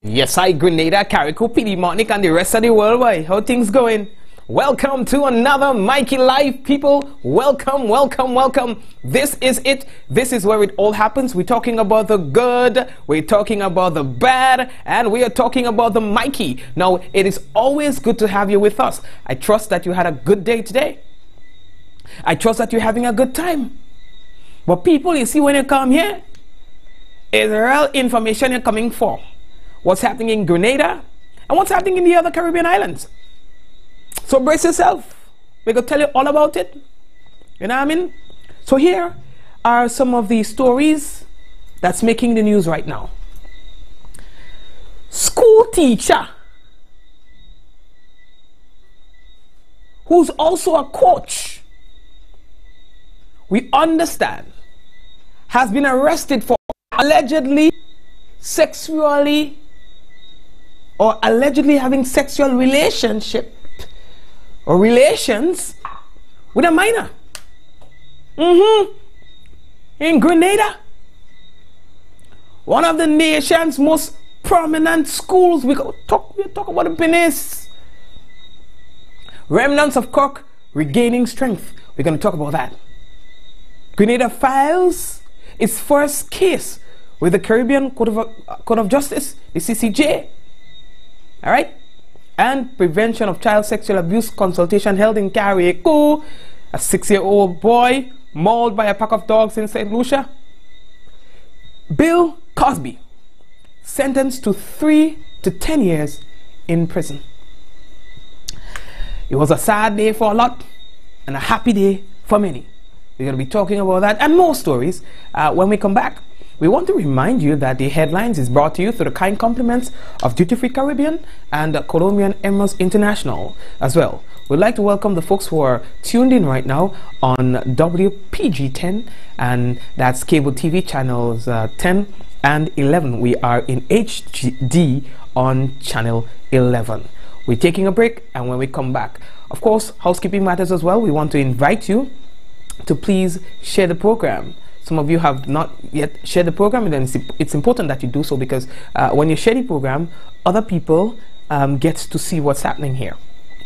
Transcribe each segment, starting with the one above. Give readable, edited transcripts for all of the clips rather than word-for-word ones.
Yes, I Grenada, Carrico, PD, Martinique, and the rest of the world. Why? How things going? Welcome to another Mikey Live, people. Welcome, welcome, welcome. This is it. This is where it all happens. We're talking about the good, we're talking about the bad, and we are talking about the Mikey. Now, it is always good to have you with us. I trust that you had a good day today. I trust that you're having a good time. But people, you see, when you come here, it's real information you're coming for. What's happening in Grenada and what's happening in the other Caribbean islands. So brace yourself. We're going to tell you all about it. You know what I mean? So here are some of the stories that's making the news right now. School teacher who's also a coach, we understand, has been arrested for allegedly having sexual relationship or relations with a minor. In Grenada, one of the nation's most prominent schools. We talk about the penis. Remnants of Cork regaining strength. We're going to talk about that. Grenada files its first case with the Caribbean Court of Justice, the CCJ. All right? And prevention of child sexual abuse consultation held in Carrico. A 6-year-old boy mauled by a pack of dogs in St. Lucia. Bill Cosby sentenced to 3 to 10 years in prison. It was a sad day for a lot and a happy day for many. We're going to be talking about that and more stories when we come back. We want to remind you that the headlines is brought to you through the kind compliments of Duty Free Caribbean and Colombian Emeralds International as well. We'd like to welcome the folks who are tuned in right now on WPG10, and that's cable TV channels 10 and 11. We are in HD on channel 11. We're taking a break, and when we come back, of course, housekeeping matters as well. We want to invite you to please share the program. Some of you have not yet shared the program, and then it's important that you do so, because when you share the program, other people get to see what's happening here.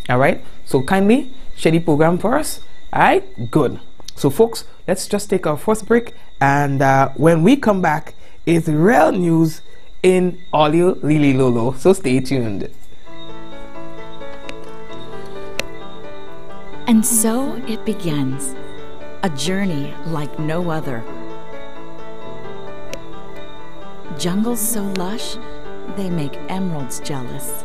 All right, so kindly share the program for us. All right, good. So folks, let's just take our first break, and when we come back, it's real news in Olio Lili Lolo, so stay tuned. And so it begins. A journey like no other. Jungles so lush, they make emeralds jealous.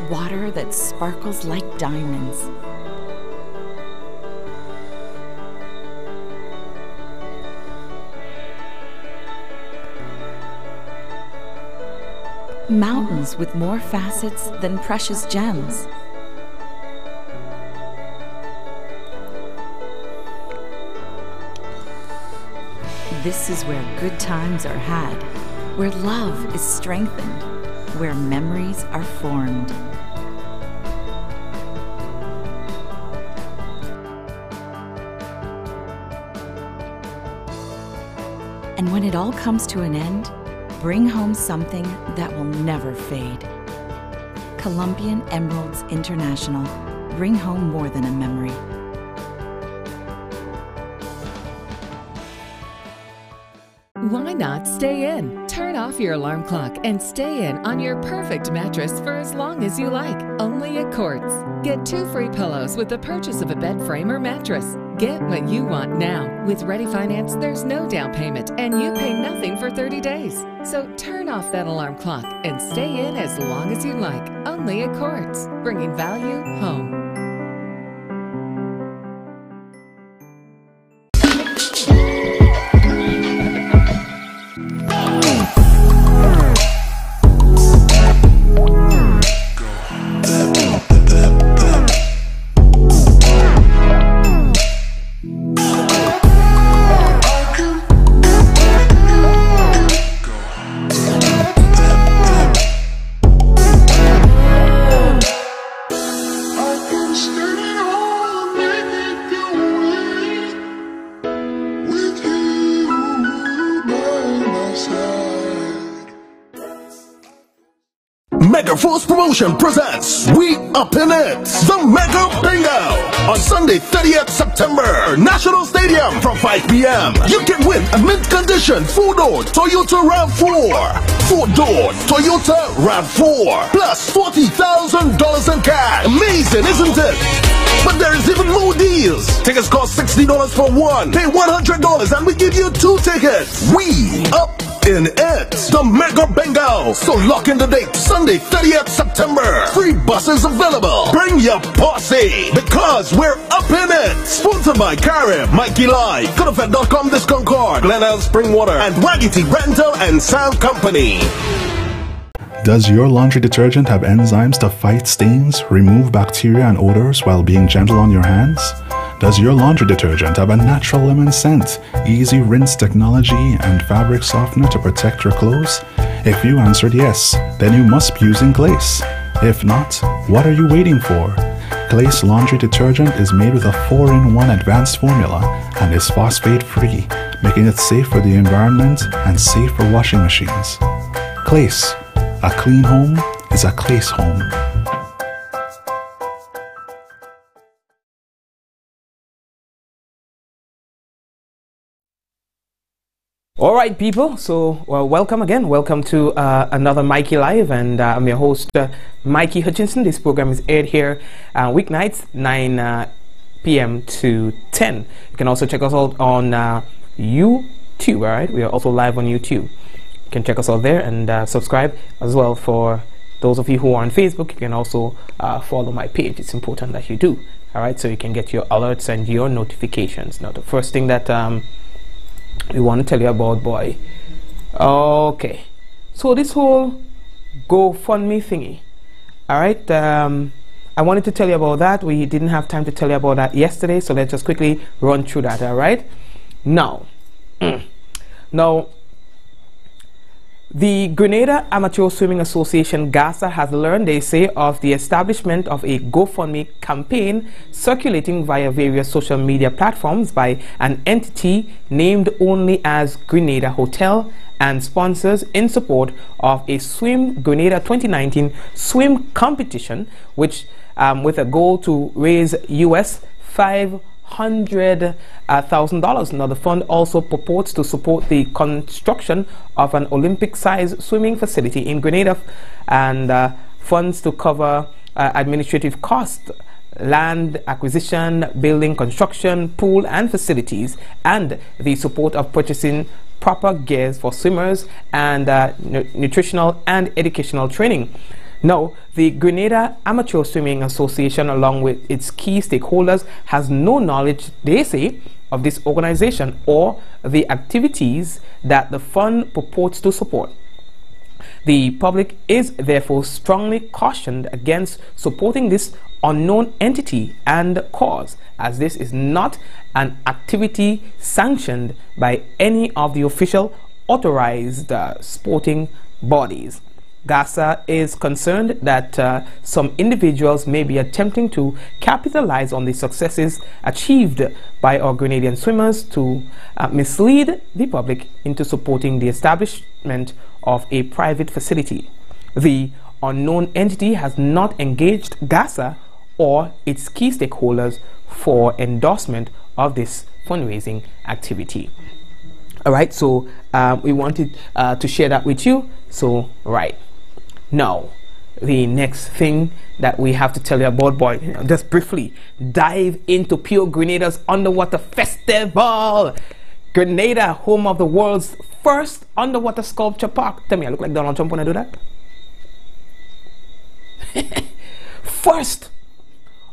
Water that sparkles like diamonds. Mountains with more facets than precious gems. This is where good times are had, where love is strengthened, where memories are formed. And when it all comes to an end, bring home something that will never fade. Colombian Emeralds International. Bring home more than a memory. Why not stay in? Turn off your alarm clock and stay in on your perfect mattress for as long as you like. Only at Quartz. Get 2 free pillows with the purchase of a bed frame or mattress. Get what you want now. With Ready Finance, there's no down payment and you pay nothing for 30 days. So turn off that alarm clock and stay in as long as you like. Only at Quartz. Bringing value home. I Mega Force Promotion presents We Up in It, the Mega Bingo. On Sunday, 30th September, National Stadium from 5 p.m. You can win a mint condition 4-door Toyota RAV4. 4-door Toyota RAV4. Plus $40,000 in cash. Amazing, isn't it? But there is even more deals. Tickets cost $60 for one. Pay $100 and we give you 2 tickets. We Up in It, the Mega Bingo. So lock in the date, Sunday, 30th September. Free buses available. Bring your posse, because we're up in it. Sponsored by Karim, Mikey Live, Coodafed.com Discount Card, Glenelg Springwater, and Waggity Rental and Sound Company. Does your laundry detergent have enzymes to fight stains, remove bacteria and odors while being gentle on your hands? Does your laundry detergent have a natural lemon scent, easy rinse technology, and fabric softener to protect your clothes? If you answered yes, then you must be using Glace. If not, what are you waiting for? Glace laundry detergent is made with a 4-in-1 advanced formula and is phosphate-free, making it safe for the environment and safe for washing machines. Glace. A clean home is a Glace home. All right, people. So, welcome again. Welcome to another Mikey Live, and I'm your host, Mikey Hutchinson. This program is aired here weeknights, 9 p.m. to 10. You can also check us out on YouTube. All right, we are also live on YouTube. You can check us out there and subscribe as well. For those of you who are on Facebook, you can also follow my page. It's important that you do. All right, so you can get your alerts and your notifications. Now, the first thing that we want to tell you about, boy. Okay, so this whole GoFundMe thingy. All right, I wanted to tell you about that. We didn't have time to tell you about that yesterday, so let's just quickly run through that. All right, now, the Grenada Amateur Swimming Association, GASA, has learned, they say, of the establishment of a GoFundMe campaign circulating via various social media platforms by an entity named only as Grenada Hotel and sponsors in support of a Swim Grenada 2019 swim competition, which with a goal to raise US $500,000. Now, the fund also purports to support the construction of an Olympic-sized swimming facility in Grenada and funds to cover administrative costs, land acquisition, building construction, pool and facilities, and the support of purchasing proper gears for swimmers and nutritional and educational training. Now, the Grenada Amateur Swimming Association, along with its key stakeholders, has no knowledge, they say, of this organization or the activities that the fund purports to support. The public is therefore strongly cautioned against supporting this unknown entity and cause, as this is not an activity sanctioned by any of the official authorized sporting bodies. GASA is concerned that some individuals may be attempting to capitalize on the successes achieved by our Grenadian swimmers to mislead the public into supporting the establishment of a private facility. The unknown entity has not engaged GASA or its key stakeholders for endorsement of this fundraising activity. All right, so we wanted to share that with you. So, right. Now, the next thing that we have to tell you about, boy, just briefly, dive into Pure Grenada's Underwater Festival. Grenada, home of the world's first underwater sculpture park. Tell me, I look like Donald Trump when I do that? First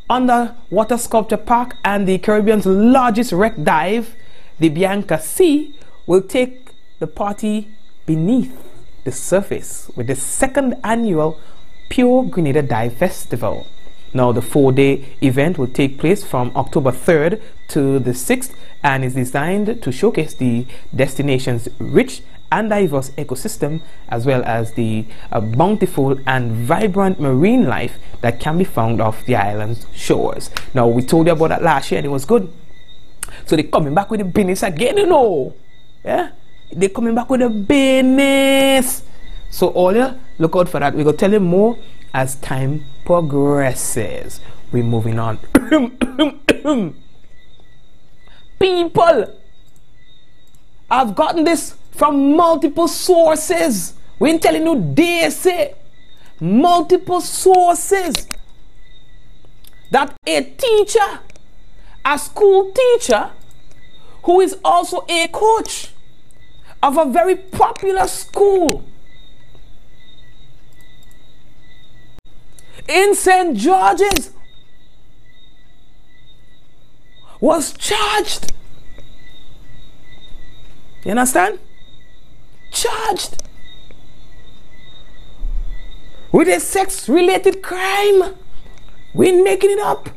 underwater sculpture park and the Caribbean's largest wreck dive, the Bianca Sea, will take the party beneath the surface with the second annual Pure Grenada Dive Festival. Now, the 4-day event will take place from October 3rd to the 6th and is designed to showcase the destination's rich and diverse ecosystem, as well as the bountiful and vibrant marine life that can be found off the island's shores. Now, we told you about that last year and it was good. So they're coming back with the business again, you know. Yeah? They're coming back with the business. So all your Look out for that. We're going to tell you more as time progresses. We're moving on. People, I've gotten this from multiple sources. We ain't telling you they say. Multiple sources. That a teacher, a school teacher, who is also a coach of a very popular school in St. George's, was charged. You understand? Charged with a sex-related crime. We ain't making it up.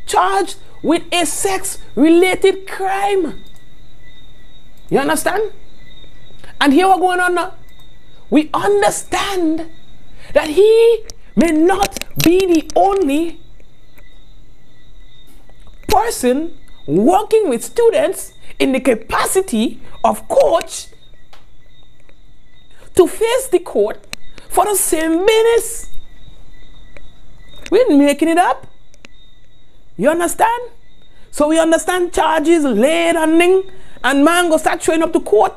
Charged with a sex-related crime. You understand? And here we're going on now. We understand that he may not be the only person working with students in the capacity of coach to face the court for the same business. We ain't making it up. You understand? So we understand charges laid on thing, and man go start showing up to court.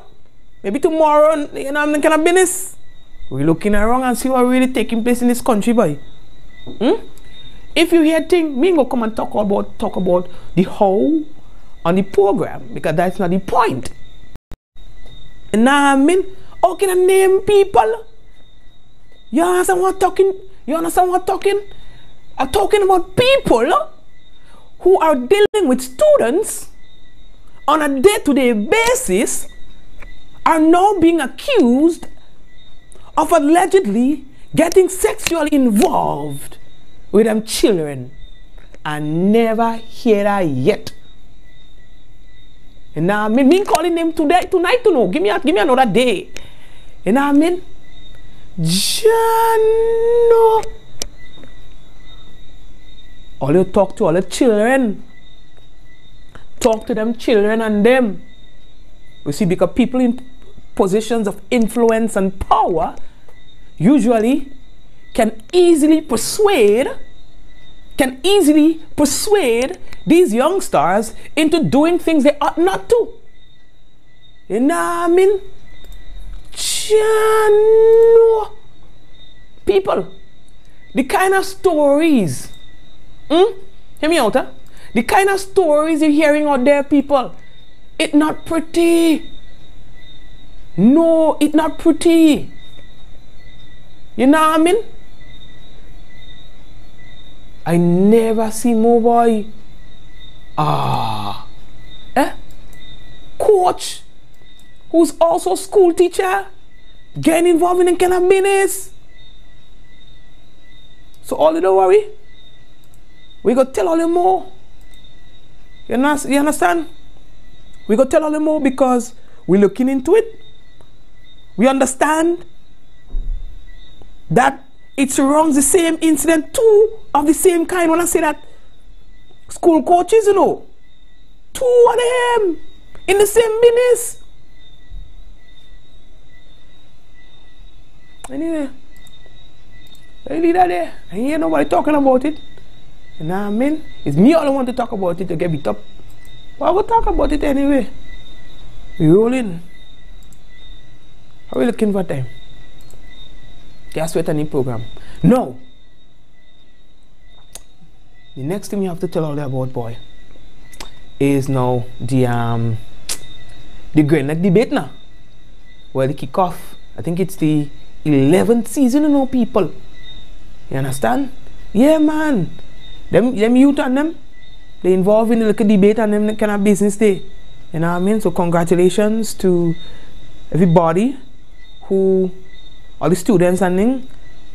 Maybe tomorrow, you know, kind of business. We're looking around and see what really taking place in this country, boy. If you hear things, me go come and talk about the how on the program, because that's not the point. And now I mean, how can I name people? You understand what I'm talking? You understand what I'm talking? I'm talking about people who are dealing with students on a day-to-day basis, are now being accused of allegedly getting sexually involved with them children. I never hear that yet. And now I mean, me calling them tonight to know. Give me another day. You know what I mean? Jano. All you talk to all the children. Talk to them children and them. You see, because people in positions of influence and power usually can easily persuade these youngsters into doing things they ought not to. You know what I mean? People, the kind of stories, hear me out, huh? The kind of stories you're hearing out there, people, it's not pretty. No, it's not pretty. You know what I mean? I never see more boy. Coach, who's also school teacher, getting involved in kind of business. So all you don't worry, we go tell all them more. You understand? We go tell all them more because we're looking into it. We understand that it's wrong, the same incident, two of the same kind. When I say that, school coaches, you know, two of them in the same business. Anyway, I leave that there. I hear nobody talking about it. You know what I mean? It's me all I want to talk about it to get beat up. But I will talk about it anyway. We rolling. How are we looking for time? Guess what, any program? No. The next thing we have to tell all that about, boy, is now the Grand Neck debate now. Where they kick off. I think it's the 11th season, you know, people. You understand? Yeah, man. Them youth and them, they involved in the little debate and them kind of business day. You know what I mean? So congratulations to everybody who, all the students and them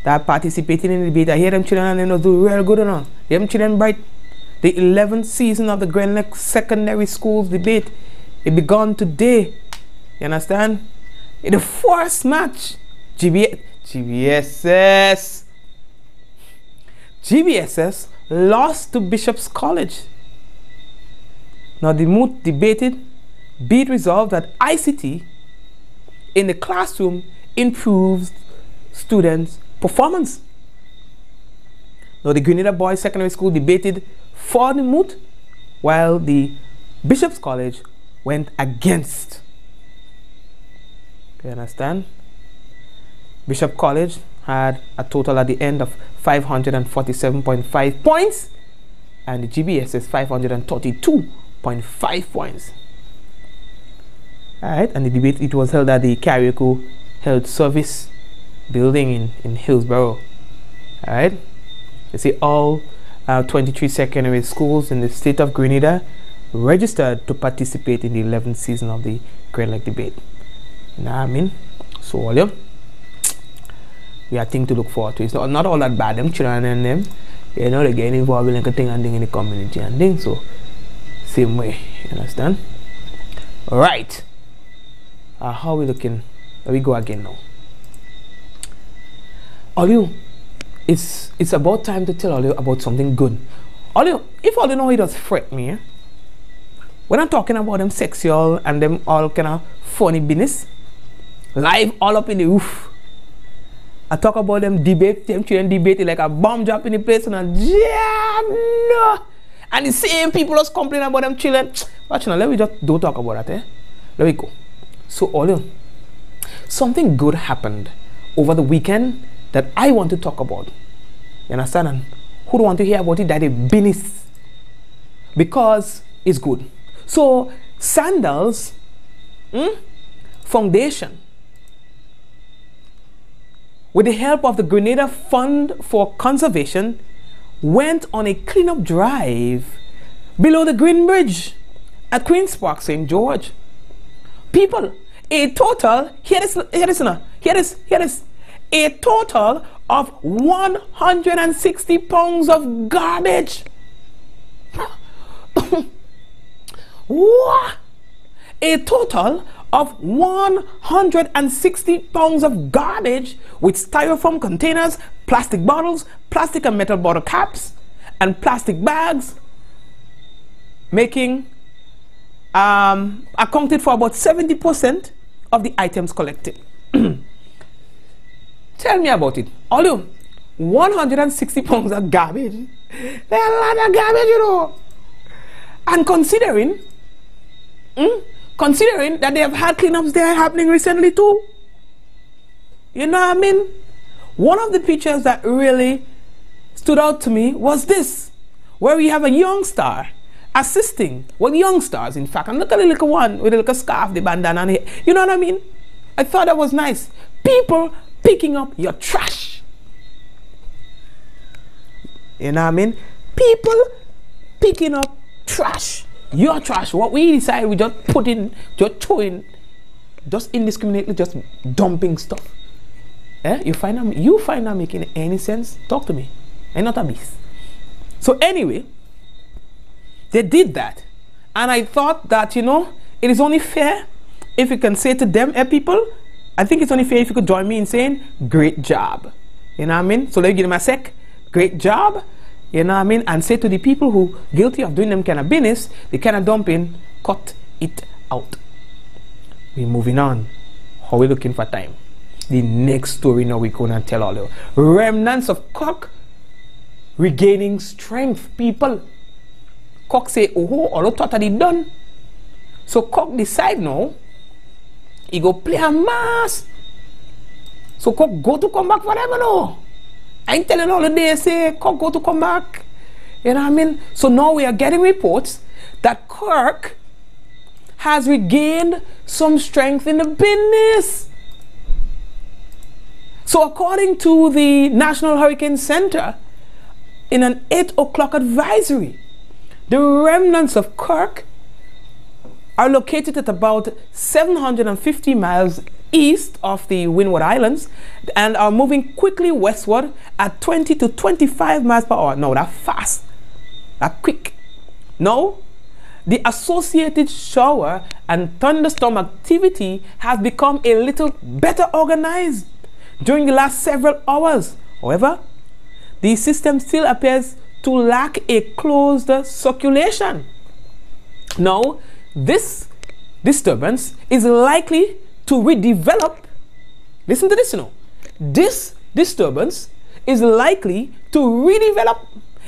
that participated in the debate. I hear them children and them do real good, you know. Them children bright. The 11th season of the Grand Neck Secondary Schools debate, it begun today. You understand? In the first match, GBSS lost to Bishop's College. Now the moot debated, be it resolved that ICT in the classroom improves students' performance. Now, the Grenada Boys Secondary School debated for the moot, while the Bishop's College went against. You understand? Bishop College had a total at the end of 547.5 points, and the GBS is 532.5 points. Alright, and the debate, it was held at the Karaoke Health Service building in Hillsborough. Alright, you see all 23 secondary schools in the state of Grenada registered to participate in the 11th season of the Great Lake debate. You know what I mean? So all you, we have things to look forward to. It's not all that bad. Them children and them, you know, they get involved in like a thing and thing in the community and things. So same way, you understand? All right. How are we looking? Let me go again now. All you, it's about time to tell all you about something good. All you, if all you know, it does fret me. Eh? When I'm talking about them sexual and them all kind of funny business, live all up in the roof. I talk about them debate, them children debating like a bomb drop in the place and a jam, no. And the same people just complain about them children. Watch now, let me just don't talk about that. Eh? Let me go. So all you, something good happened over the weekend that I want to talk about. You understand? And who don't want to hear about it? That is business. Because it's good. So Sandals Foundation, with the help of the Grenada Fund for Conservation, went on a cleanup drive below the Green Bridge at Queen's Park, St. George. People, a total, hear this, a total of 160 pounds of garbage. What? A total of 160 pounds of garbage with styrofoam containers, plastic bottles, plastic and metal bottle caps, and plastic bags, making accounted for about 70% of the items collected. Tell me about it. All you, 160 pounds of garbage. There's a lot of garbage, you know. And considering that they have had cleanups there happening recently too. You know what I mean? One of the pictures that really stood out to me was this, where we have a young star assisting, well, young stars in fact, and look at the little one with a little scarf, the bandana on here. You know what I mean? I thought that was nice. People picking up your trash. You know what I mean? People picking up trash. Your trash. What we decide, we just put in, just throwing, just indiscriminately, just dumping stuff. Eh? You find that making any sense? Talk to me. I'm not a beast. So anyway, they did that. And I thought that, you know, it is only fair if you can say to them, hey people, I think it's only fair if you could join me in saying, great job. You know what I mean? So let me give them a sec. Great job. You know what I mean? And say to the people who guilty of doing them kind of business, the kind of dumping, cut it out. We're moving on. How are we looking for time? The next story now we're going to tell all you. Remnants of cock regaining strength, people. Cock say, oh, all of that is done. So cock decide now, he go play a mass. So cock go to come back forever now. I ain't telling all the day, say, cock go to come back. You know what I mean? So now we are getting reports that Kirk has regained some strength in the business. So according to the National Hurricane Center, in an 8 o'clock advisory, the remnants of Kirk are located at about 750 miles east of the Windward Islands and are moving quickly westward at 20 to 25 miles per hour. No, that's fast. That's quick. No, the associated shower and thunderstorm activity has become a little better organized during the last several hours. However, the system still appears to lack a closed circulation. Now, this disturbance is likely to redevelop, listen to this, you know, this disturbance is likely to redevelop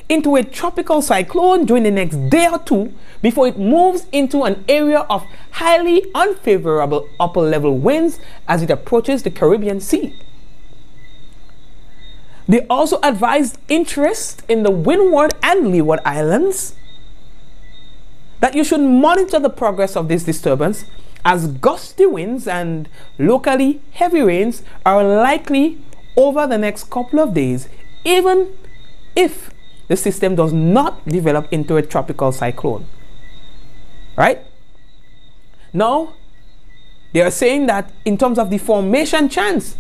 into a tropical cyclone during the next day or two before it moves into an area of highly unfavorable upper level winds as it approaches the Caribbean Sea. They also advised interest in the Windward and Leeward Islands, that you should monitor the progress of this disturbance, as gusty winds and locally heavy rains are likely over the next couple of days, even if the system does not develop into a tropical cyclone. Right? Now, they are saying that in terms of the formation chance,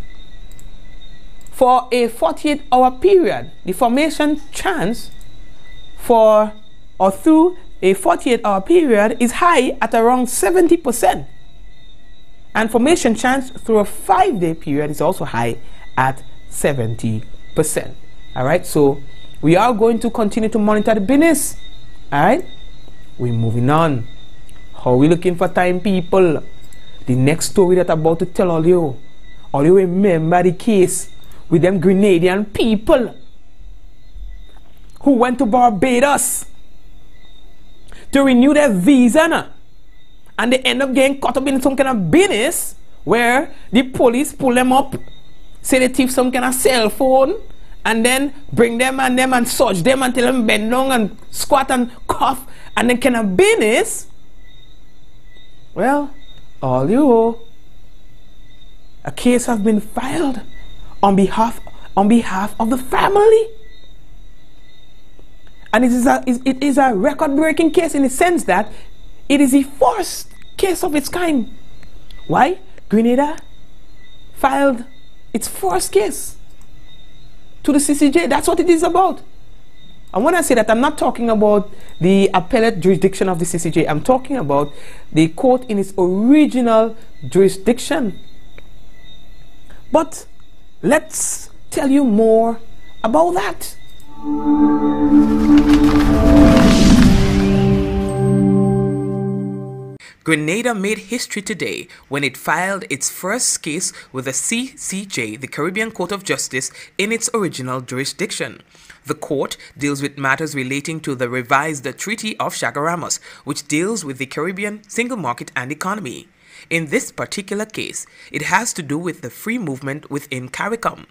for a 48-hour period, the formation chance for or through a 48-hour period is high at around 70%. And formation chance through a 5-day period is also high at 70%. All right, so we are going to continue to monitor the business. All right, we're moving on. How are we looking for time, people? The next story that I'm about to tell all you remember the case with them Grenadian people who went to Barbados to renew their visa, and they end up getting caught up in some kind of business where the police pull them up, say they thief some kind of cell phone, and then bring them and search them and tell them bend down and squat and cough, and then kind of business. Well, all you, a case has been filed on behalf of the family. And it is a record-breaking case in the sense that it is the first case of its kind. Why? Grenada filed its first case to the CCJ. That's what it is about. And when I say that, I'm not talking about the appellate jurisdiction of the CCJ. I'm talking about the court in its original jurisdiction. But let's tell you more about that. Grenada made history today when it filed its first case with the CCJ, the Caribbean Court of Justice, in its original jurisdiction. The court deals with matters relating to the revised Treaty of Chaguaramas, which deals with the Caribbean single market and economy. In this particular case, it has to do with the free movement within CARICOM.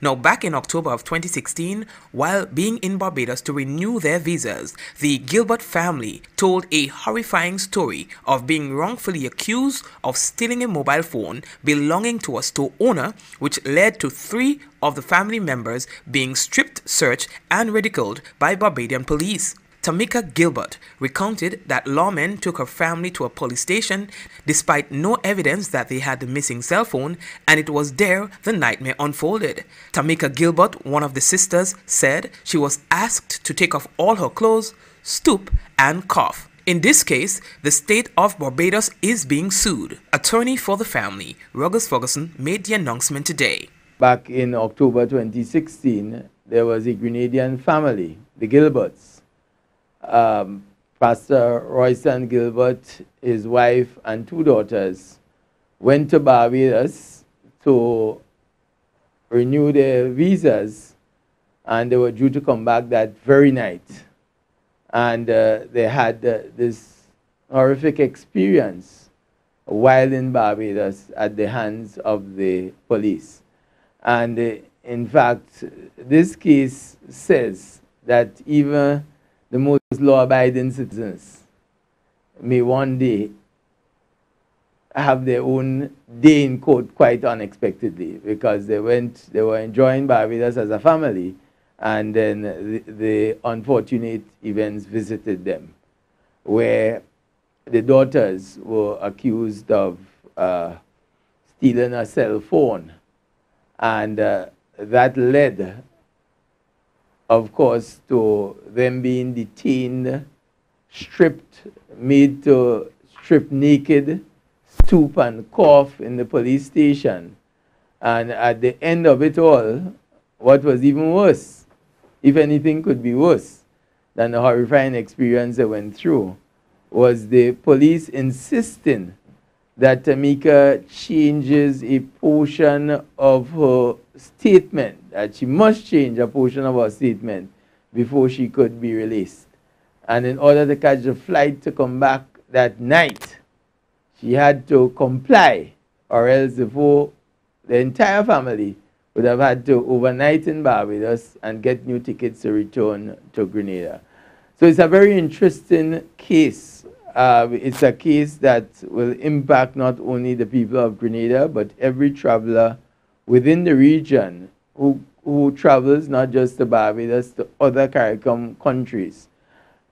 Now, back in October of 2016, while being in Barbados to renew their visas, the Gilbert family told a horrifying story of being wrongfully accused of stealing a mobile phone belonging to a store owner, which led to 3 of the family members being stripped, searched, and ridiculed by Barbadian police. Tamika Gilbert recounted that lawmen took her family to a police station despite no evidence that they had the missing cell phone, and it was there the nightmare unfolded. Tamika Gilbert, one of the sisters, said she was asked to take off all her clothes, stoop, and cough. In this case, the state of Barbados is being sued. Attorney for the family, Ruggles Ferguson, made the announcement today. Back in October 2016, there was a Grenadian family, the Gilberts. Pastor Royston Gilbert, his wife, and 2 daughters went to Barbados to renew their visas, and they were due to come back that very night. And they had this horrific experience while in Barbados at the hands of the police. And in fact, this case says that even the most law-abiding citizens may one day have their own day in court quite unexpectedly, because they were enjoying Barbados as a family, and then the unfortunate events visited them, where the daughters were accused of stealing a cell phone, and that led, of course, to them being detained, stripped, made to strip naked, stoop and cough in the police station. And at the end of it all, what was even worse, if anything could be worse than the horrifying experience they went through, was the police insisting that Tamika changes a portion of her statement that she must change a portion of her statement before she could be released. And in order to catch the flight to come back that night, she had to comply, or else the entire family would have had to overnight in Barbados and get new tickets to return to Grenada. So it's a very interesting case. It's a case that will impact not only the people of Grenada, but every traveler within the region who travels not just to Barbados, to other CARICOM countries.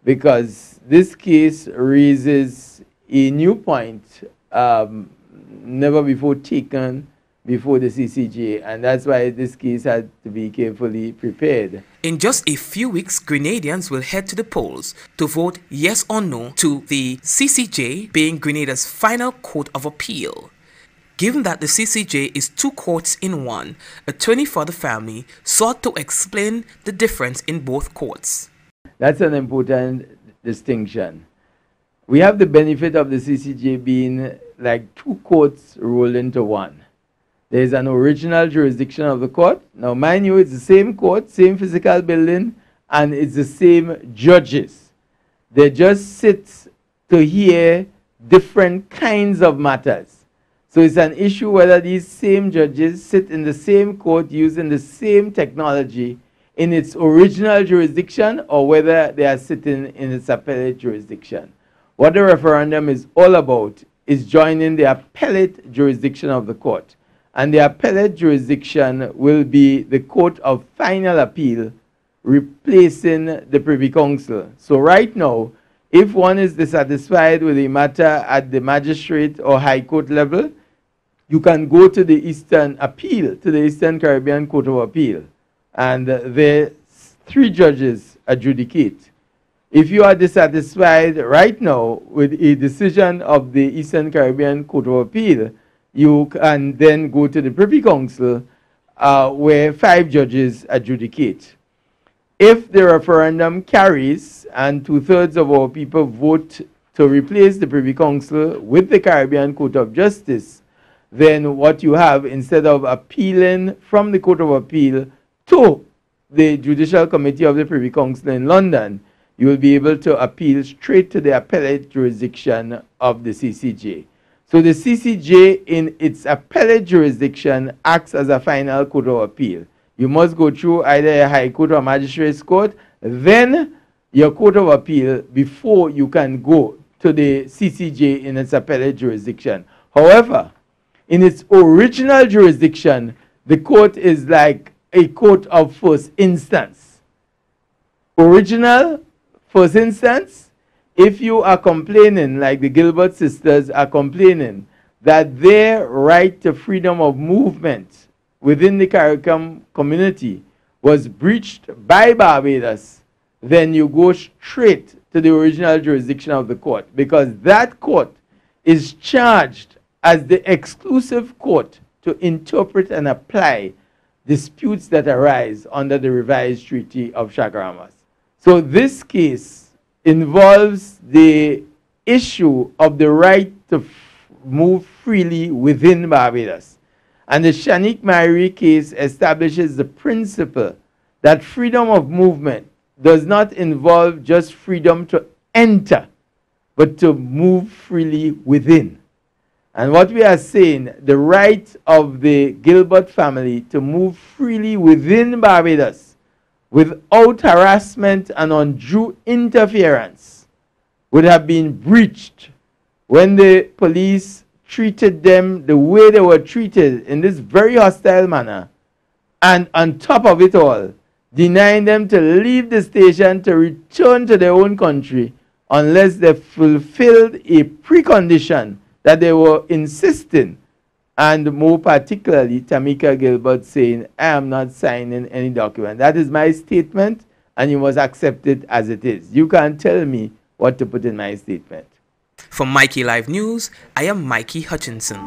Because this case raises a new point never before taken before the CCJ, and that's why this case had to be carefully prepared. In just a few weeks, Grenadians will head to the polls to vote yes or no to the CCJ being Grenada's final court of appeal. Given that the CCJ is two courts in one, attorney for the family sought to explain the difference in both courts. That's an important distinction. We have the benefit of the CCJ being like two courts rolled into one. There is an original jurisdiction of the court. Now, mind you, it's the same court, same physical building, and it's the same judges. They just sit to hear different kinds of matters. So it's an issue whether these same judges sit in the same court using the same technology in its original jurisdiction, or whether they are sitting in its appellate jurisdiction. What the referendum is all about is joining the appellate jurisdiction of the court. And the appellate jurisdiction will be the court of final appeal, replacing the Privy Council. So right now, if one is dissatisfied with a matter at the magistrate or high court level, you can go to the Eastern Appeal, to the Eastern Caribbean Court of Appeal, and the three judges adjudicate. If you are dissatisfied right now with a decision of the Eastern Caribbean Court of Appeal, you can then go to the Privy Council where 5 judges adjudicate. If the referendum carries and 2/3 of our people vote to replace the Privy Council with the Caribbean Court of Justice, then what you have, instead of appealing from the Court of Appeal to the Judicial Committee of the Privy Council in London, you will be able to appeal straight to the appellate jurisdiction of the CCJ. So the CCJ in its appellate jurisdiction acts as a final court of appeal. You must go through either a high court or magistrate's court, then your court of appeal before you can go to the CCJ in its appellate jurisdiction. However, in its original jurisdiction, the court is like a court of first instance. Original first instance, if you are complaining, like the Gilbert sisters are complaining, that their right to freedom of movement within the CARICOM community was breached by Barbados, then you go straight to the original jurisdiction of the court, because that court is charged as the exclusive court to interpret and apply disputes that arise under the revised Treaty of Chaguaramas. So this case involves the issue of the right to move freely within Barbados. And the Shanique Myrie case establishes the principle that freedom of movement does not involve just freedom to enter, but to move freely within. And what we are saying, the right of the Gilbert family to move freely within Barbados without harassment and undue interference would have been breached when the police treated them the way they were treated in this very hostile manner, and on top of it all, denying them to leave the station to return to their own country unless they fulfilled a precondition that they were insisting, and more particularly Tamika Gilbert saying, I am not signing any document. That is my statement, and you must accept it as it is. You can't tell me what to put in my statement. For Mikey Live News, I am Mikey Hutchinson.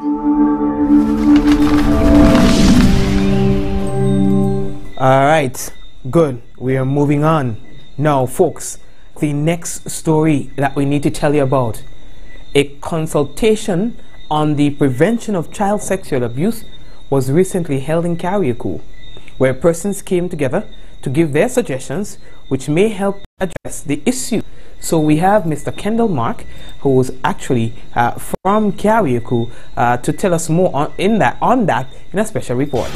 All right, good. We are moving on. Now, folks, the next story that we need to tell you about, a consultation on the prevention of child sexual abuse was recently held in Carriacou, where persons came together to give their suggestions which may help address the issue. So we have Mr. Kendall Mark, who was actually from Carriacou, to tell us more on that in a special report.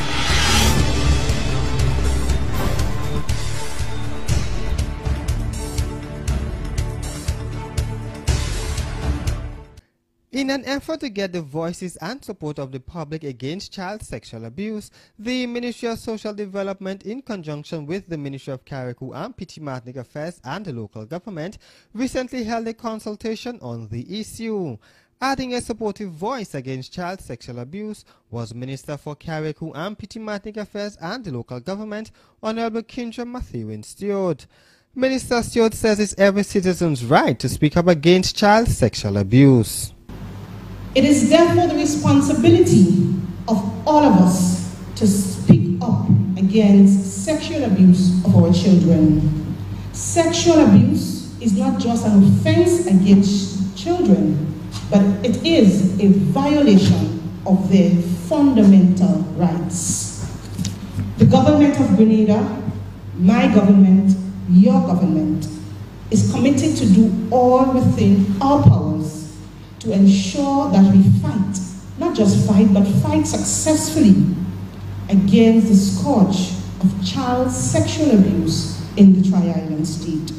In an effort to get the voices and support of the public against child sexual abuse, the Ministry of Social Development, in conjunction with the Ministry of Carriacou and Petit-Martinique Affairs and the local government, recently held a consultation on the issue. Adding a supportive voice against child sexual abuse was Minister for Carriacou and Petit-Martinique Affairs and the local government, Honorable Kindra Matthew Stewart. Minister Stewart says it's every citizen's right to speak up against child sexual abuse. It is therefore the responsibility of all of us to speak up against sexual abuse of our children. Sexual abuse is not just an offense against children, but it is a violation of their fundamental rights. The government of Grenada, my government, your government, is committed to do all within our powers to ensure that we fight, not just fight, but fight successfully against the scourge of child sexual abuse in the Tri-Island state.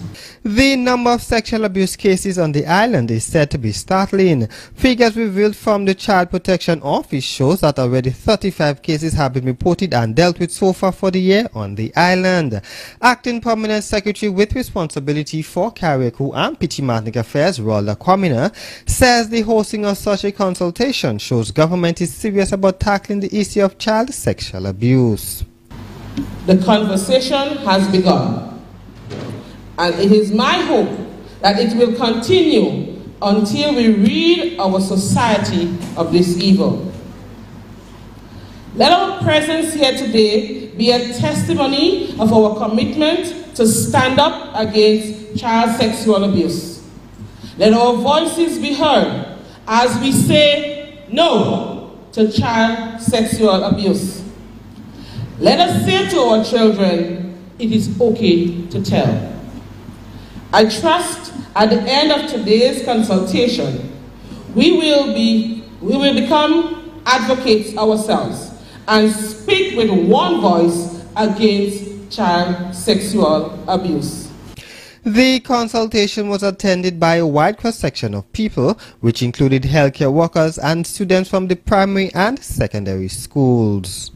The number of sexual abuse cases on the island is said to be startling. Figures revealed from the Child Protection Office shows that already 35 cases have been reported and dealt with so far for the year on the island. Acting Permanent Secretary with responsibility for Carriacou and Petit-Martinique Affairs, Rolda Kwamina, says the hosting of such a consultation shows government is serious about tackling the issue of child sexual abuse. The conversation has begun. And it is my hope that it will continue until we rid our society of this evil. Let our presence here today be a testimony of our commitment to stand up against child sexual abuse. Let our voices be heard as we say no to child sexual abuse. Let us say to our children, it is okay to tell. I trust at the end of today's consultation, we will become advocates ourselves and speak with one voice against child sexual abuse. The consultation was attended by a wide cross-section of people, which included healthcare workers and students from the primary and secondary schools.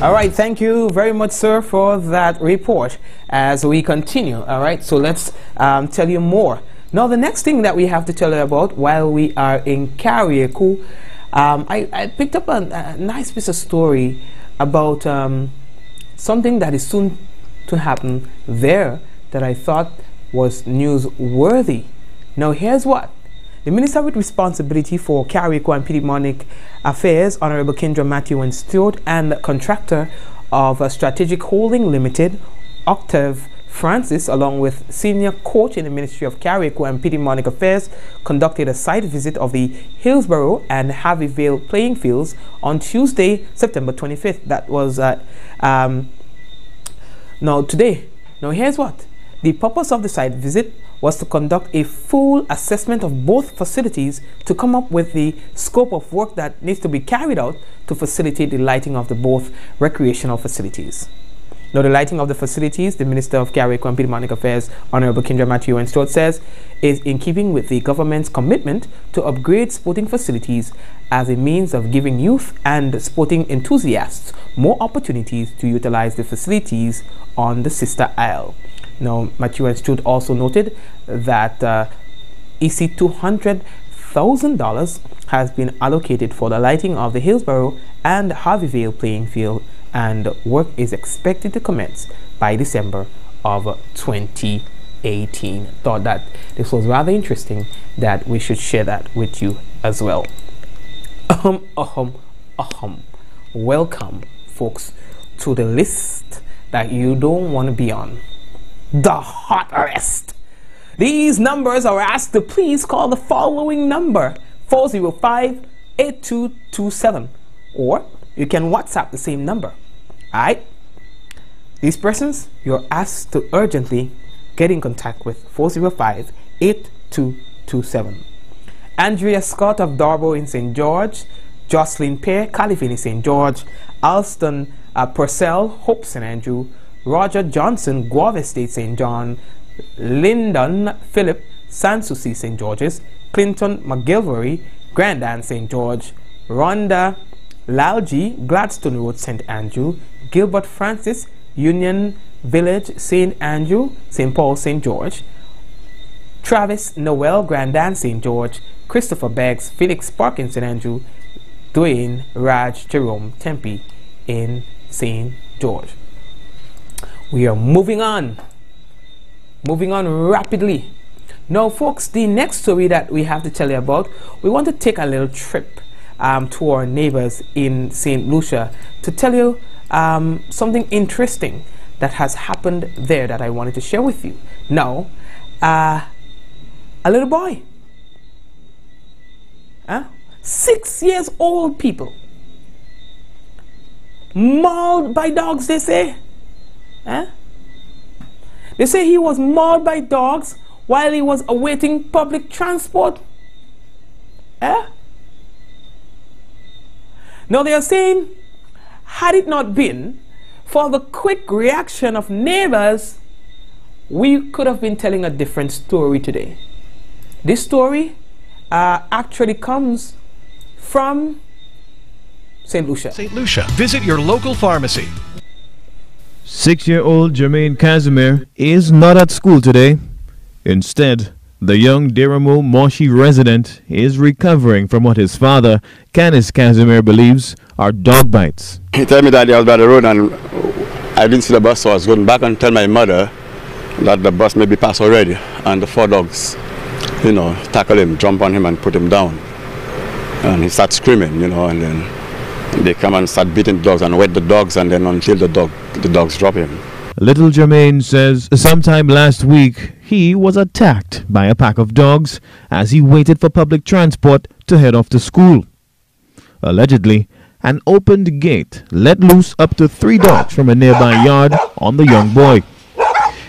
All right, thank you very much, sir, for that report. As we continue, all right, so let's tell you more. Now, the next thing that we have to tell you about while we are in Carriacou, I picked up a nice piece of story about something that is soon to happen there that I thought was newsworthy. Now, here's what. The Minister with responsibility for Carriacou and Petit-Martinique Affairs, Honorable Kindra Matthew Stewart, and contractor of Strategic Holding Limited, Octave Francis, along with senior coach in the Ministry of Carriacou and Petit-Martinique Affairs, conducted a site visit of the Hillsborough and Harvey Vale playing fields on Tuesday, September 25th. That was today. Now, here's what. The purpose of the site visit was to conduct a full assessment of both facilities to come up with the scope of work that needs to be carried out to facilitate the lighting of the both recreational facilities. Now, the lighting of the facilities, the Minister of Carriacou and Petit-Martinique Affairs, Honorable Kindra Matthew Stewart, says is in keeping with the government's commitment to upgrade sporting facilities as a means of giving youth and sporting enthusiasts more opportunities to utilize the facilities on the sister isle. Now, Matthew Stewart also noted that EC $200,000 has been allocated for the lighting of the Hillsborough and Harvey Vale playing field, and work is expected to commence by December of 2018. Thought that this was rather interesting, that we should share that with you as well. Welcome, folks, to the list that you don't want to be on. The hot list. These numbers are asked to please call the following number, 405-8227, or you can WhatsApp the same number. Alright? These persons you're asked to urgently get in contact with, 405-8227. Andrea Scott of Darbo in St. George, Jocelyn Pear, Califini St. George, Alston Purcell, Hope St. Andrew, Roger Johnson, Guave Estate St. John, Lyndon Philip, Sanssouci St. George's, Clinton McGilvery, Grandin St. George, Rhonda Lalji, Gladstone Road St. Andrew, Gilbert Francis, Union Village St. Andrew, St. Paul St. George, Travis Noel, Grandin St. George, Christopher Beggs, Felix Park in St. Andrew, Dwayne Raj Jerome Tempe in St. George. We are moving on rapidly. Now folks, the next story that we have to tell you about, we want to take a little trip to our neighbors in St. Lucia to tell you something interesting that has happened there that I wanted to share with you. Now, a little boy, 6 years old, people, mauled by dogs, they say. They say he was mauled by dogs while he was awaiting public transport. Now they are saying, had it not been for the quick reaction of neighbors, we could have been telling a different story today. This story actually comes from St. Lucia. St. Lucia. Visit your local pharmacy. 6-year-old Jermaine Casimir is not at school today. Instead, the young Deramo Moshi resident is recovering from what his father, Canis Casimir, believes are dog bites. He told me that I was by the road and I didn't see the bus, so I was going back and tell my mother that the bus may be passed already, and the 4 dogs, tackle him, jump on him and put him down. And he starts screaming, and then they come and start beating the dogs and wet the dogs, and then until the dogs drop him. Little Jermaine says sometime last week he was attacked by a pack of dogs as he waited for public transport to head off to school. Allegedly, an opened gate let loose up to 3 dogs from a nearby yard on the young boy.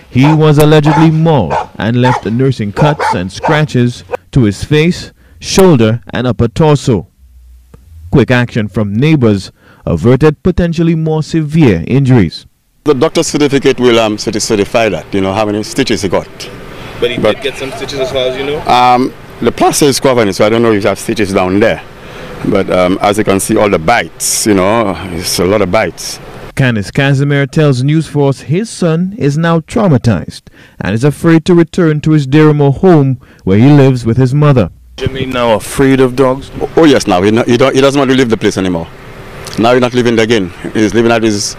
He was allegedly mauled and left nursing cuts and scratches to his face, shoulder, and upper torso. Quick action from neighbors averted potentially more severe injuries. The doctor's certificate will certify that, how many stitches he got. But he did get some stitches as far as you know? The plaster is covering it, so I don't know if you have stitches down there. But as you can see, all the bites, it's a lot of bites. Canis Casimir tells News Force his son is now traumatized and is afraid to return to his Deramo home where he lives with his mother. Jermaine now afraid of dogs? Oh yes, now he doesn't want to leave the place anymore. Now he's not living there again. He's living at his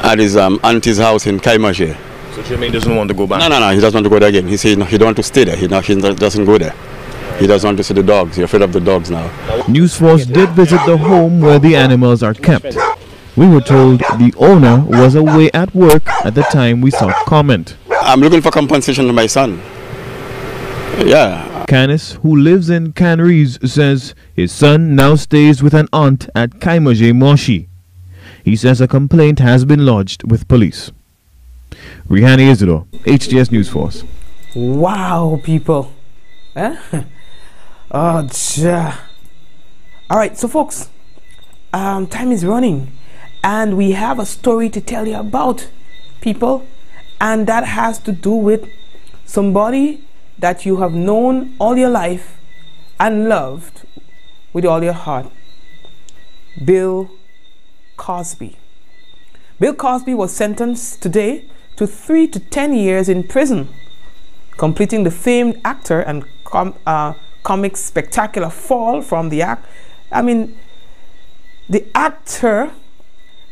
auntie's house in Kaimaje. So Jermaine doesn't want to go back? No, he doesn't want to go there again. He said he don't want to stay there. He doesn't go there. He doesn't want to see the dogs. He's afraid of the dogs now. News Force did visit the home where the animals are kept. We were told the owner was away at work at the time we sought comment. I'm looking for compensation to my son. Yeah. Canis, who lives in Canrees, says his son now stays with an aunt at Kaimaje Moshi. He says a complaint has been lodged with police. Rihani Isidore, HTS News Force. Wow, people. Oh, ja. Alright, so folks, time is running. And we have a story to tell you about, people. And that has to do with somebody that you have known all your life and loved with all your heart. Bill Cosby. Bill Cosby was sentenced today to 3 to 10 years in prison, completing the famed actor and comic spectacular fall from the act. The actor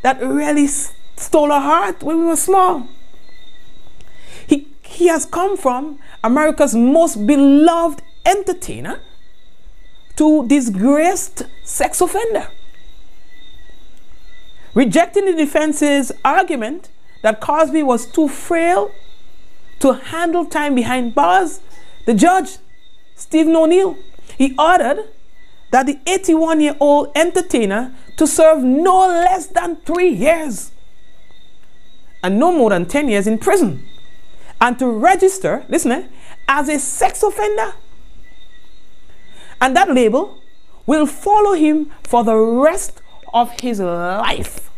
that really stole our heart when we were small. He has come from America's most beloved entertainer to disgraced sex offender. Rejecting the defense's argument that Cosby was too frail to handle time behind bars, the judge, Stephen O'Neill, he ordered that the 81-year-old entertainer to serve no less than 3 years and no more than 10 years in prison, and to register, listen, as a sex offender. And that label will follow him for the rest of his life.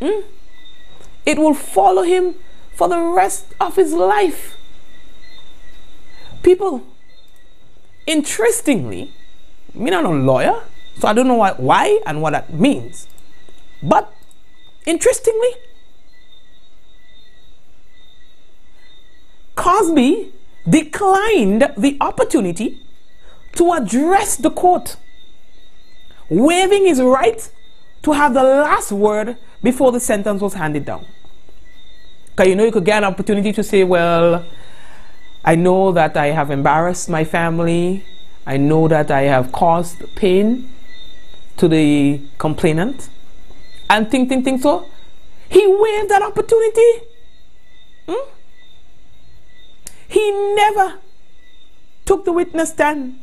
It will follow him for the rest of his life. People, interestingly, I'm not a lawyer, so I don't know why and what that means. But interestingly, Cosby declined the opportunity to address the court, waiving his right to have the last word before the sentence was handed down. Because you could get an opportunity to say, well, I know that I have embarrassed my family. I know that I have caused pain to the complainant. And think so. He waived that opportunity. He never took the witness stand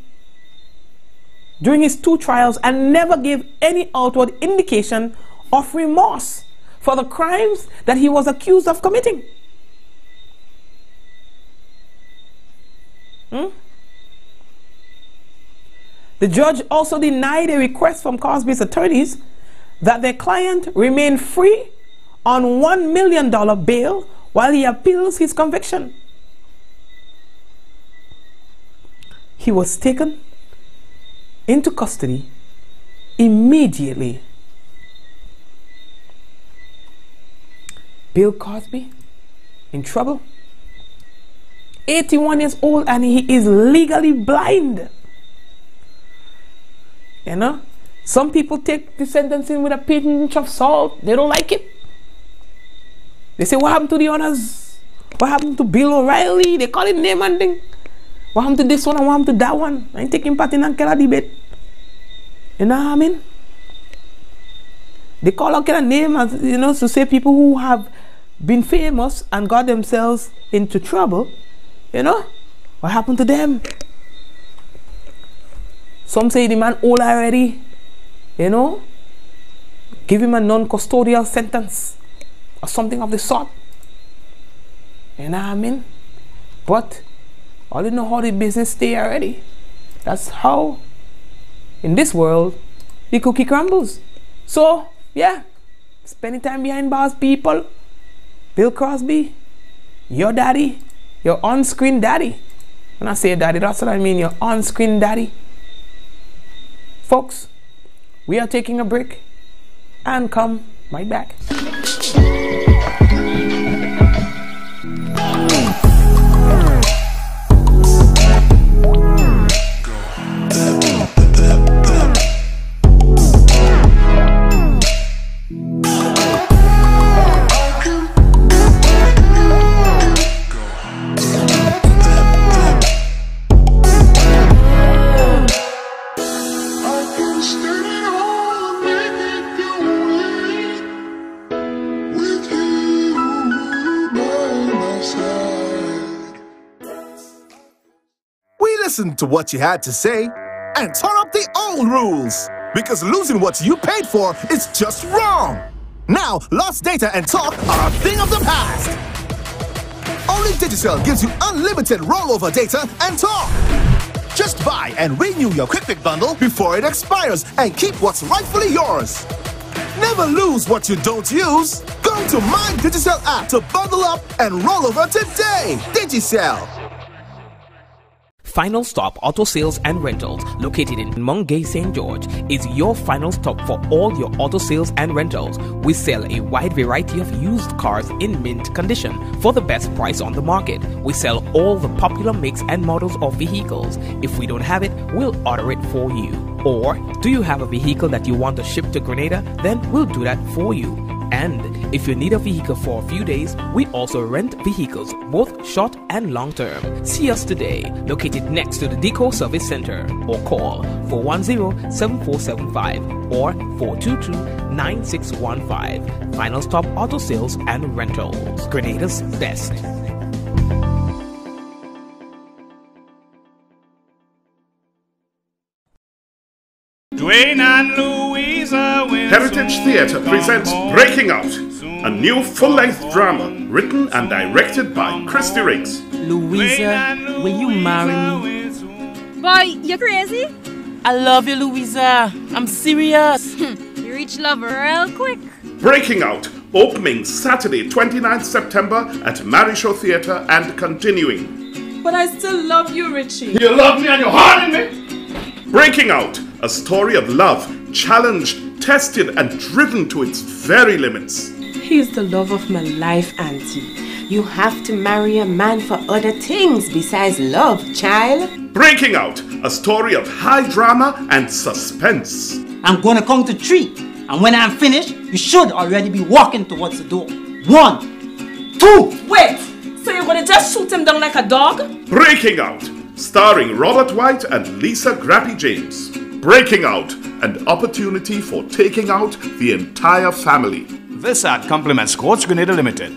during his 2 trials and never gave any outward indication of remorse for the crimes that he was accused of committing. The judge also denied a request from Cosby's attorneys that their client remain free on $1 million bail while he appeals his conviction. He was taken into custody immediately. Bill Cosby in trouble. 81 years old and he is legally blind. You know, some people take the sentencing with a pinch of salt. They don't like it. They say, what happened to the others? What happened to Bill O'Reilly? They call it name and thing. What happened to this one and what happened to that one? I ain't taking part in that kind of debate. You know what I mean? They call out kind of name, as, to say people who have been famous and got themselves into trouble. What happened to them? Some say the man old already. Give him a non-custodial sentence or something of the sort. You know what I mean? But all you know how the business stay already. That's how, in this world, the cookie crumbles. So, yeah, spending time behind bars, people. Bill Cosby, your daddy, your on-screen daddy. When I say daddy, that's what I mean, your on-screen daddy. Folks, we are taking a break and come right back. Listen to what you had to say and turn up the old rules, because losing what you paid for is just wrong. Now, lost data and talk are a thing of the past. Only Digicel gives you unlimited rollover data and talk. Just buy and renew your QuickPick bundle before it expires and keep what's rightfully yours. Never lose what you don't use. Go to My Digicel app to bundle up and roll over today. Digicel. Final Stop Auto Sales and Rentals, located in Mungay, St. George, is your final stop for all your auto sales and rentals. We sell a wide variety of used cars in mint condition for the best price on the market. We sell all the popular makes and models of vehicles. If we don't have it, we'll order it for you. Or, do you have a vehicle that you want to ship to Grenada? Then we'll do that for you. And if you need a vehicle for a few days, we also rent vehicles, both short and long term. See us today, located next to the Deco Service Center, or call 410-7475 or 422-9615. Final Stop Auto Sales and Rentals, Grenada's best. Dwayne and Louisa Heritage Theatre presents Breaking Out, a new full-length drama written and directed by Christy Riggs. Louisa, will you marry me? Boy, you crazy? I love you, Louisa. I'm serious. You reach love real quick. Breaking Out, opening Saturday 29th September at Marishow Theatre and continuing. But I still love you, Richie. You love me and you're hard in me? Breaking Out, a story of love, challenged, tested and driven to its very limits. He's the love of my life, Auntie. You have to marry a man for other things besides love, child. Breaking Out, a story of high drama and suspense. I'm gonna count to 3, and when I'm finished, you should already be walking towards the door. 1, 2. Wait, so you're gonna just shoot him down like a dog? Breaking Out, starring Robert White and Lisa Grappy James. Breaking Out, an opportunity for taking out the entire family. This ad complements Quartz Grenada Limited.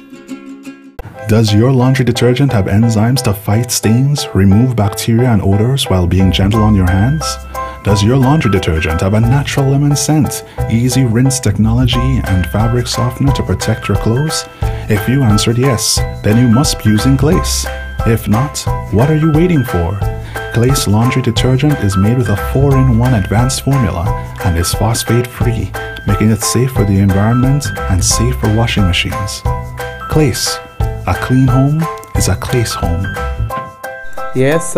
Does your laundry detergent have enzymes to fight stains, remove bacteria and odors while being gentle on your hands? Does your laundry detergent have a natural lemon scent, easy rinse technology, and fabric softener to protect your clothes? If you answered yes, then you must be using Glace. If not, what are you waiting for? Glace laundry detergent is made with a 4-in-1 advanced formula and is phosphate-free, making it safe for the environment and safe for washing machines. Glace, a clean home is a Glace home. Yes,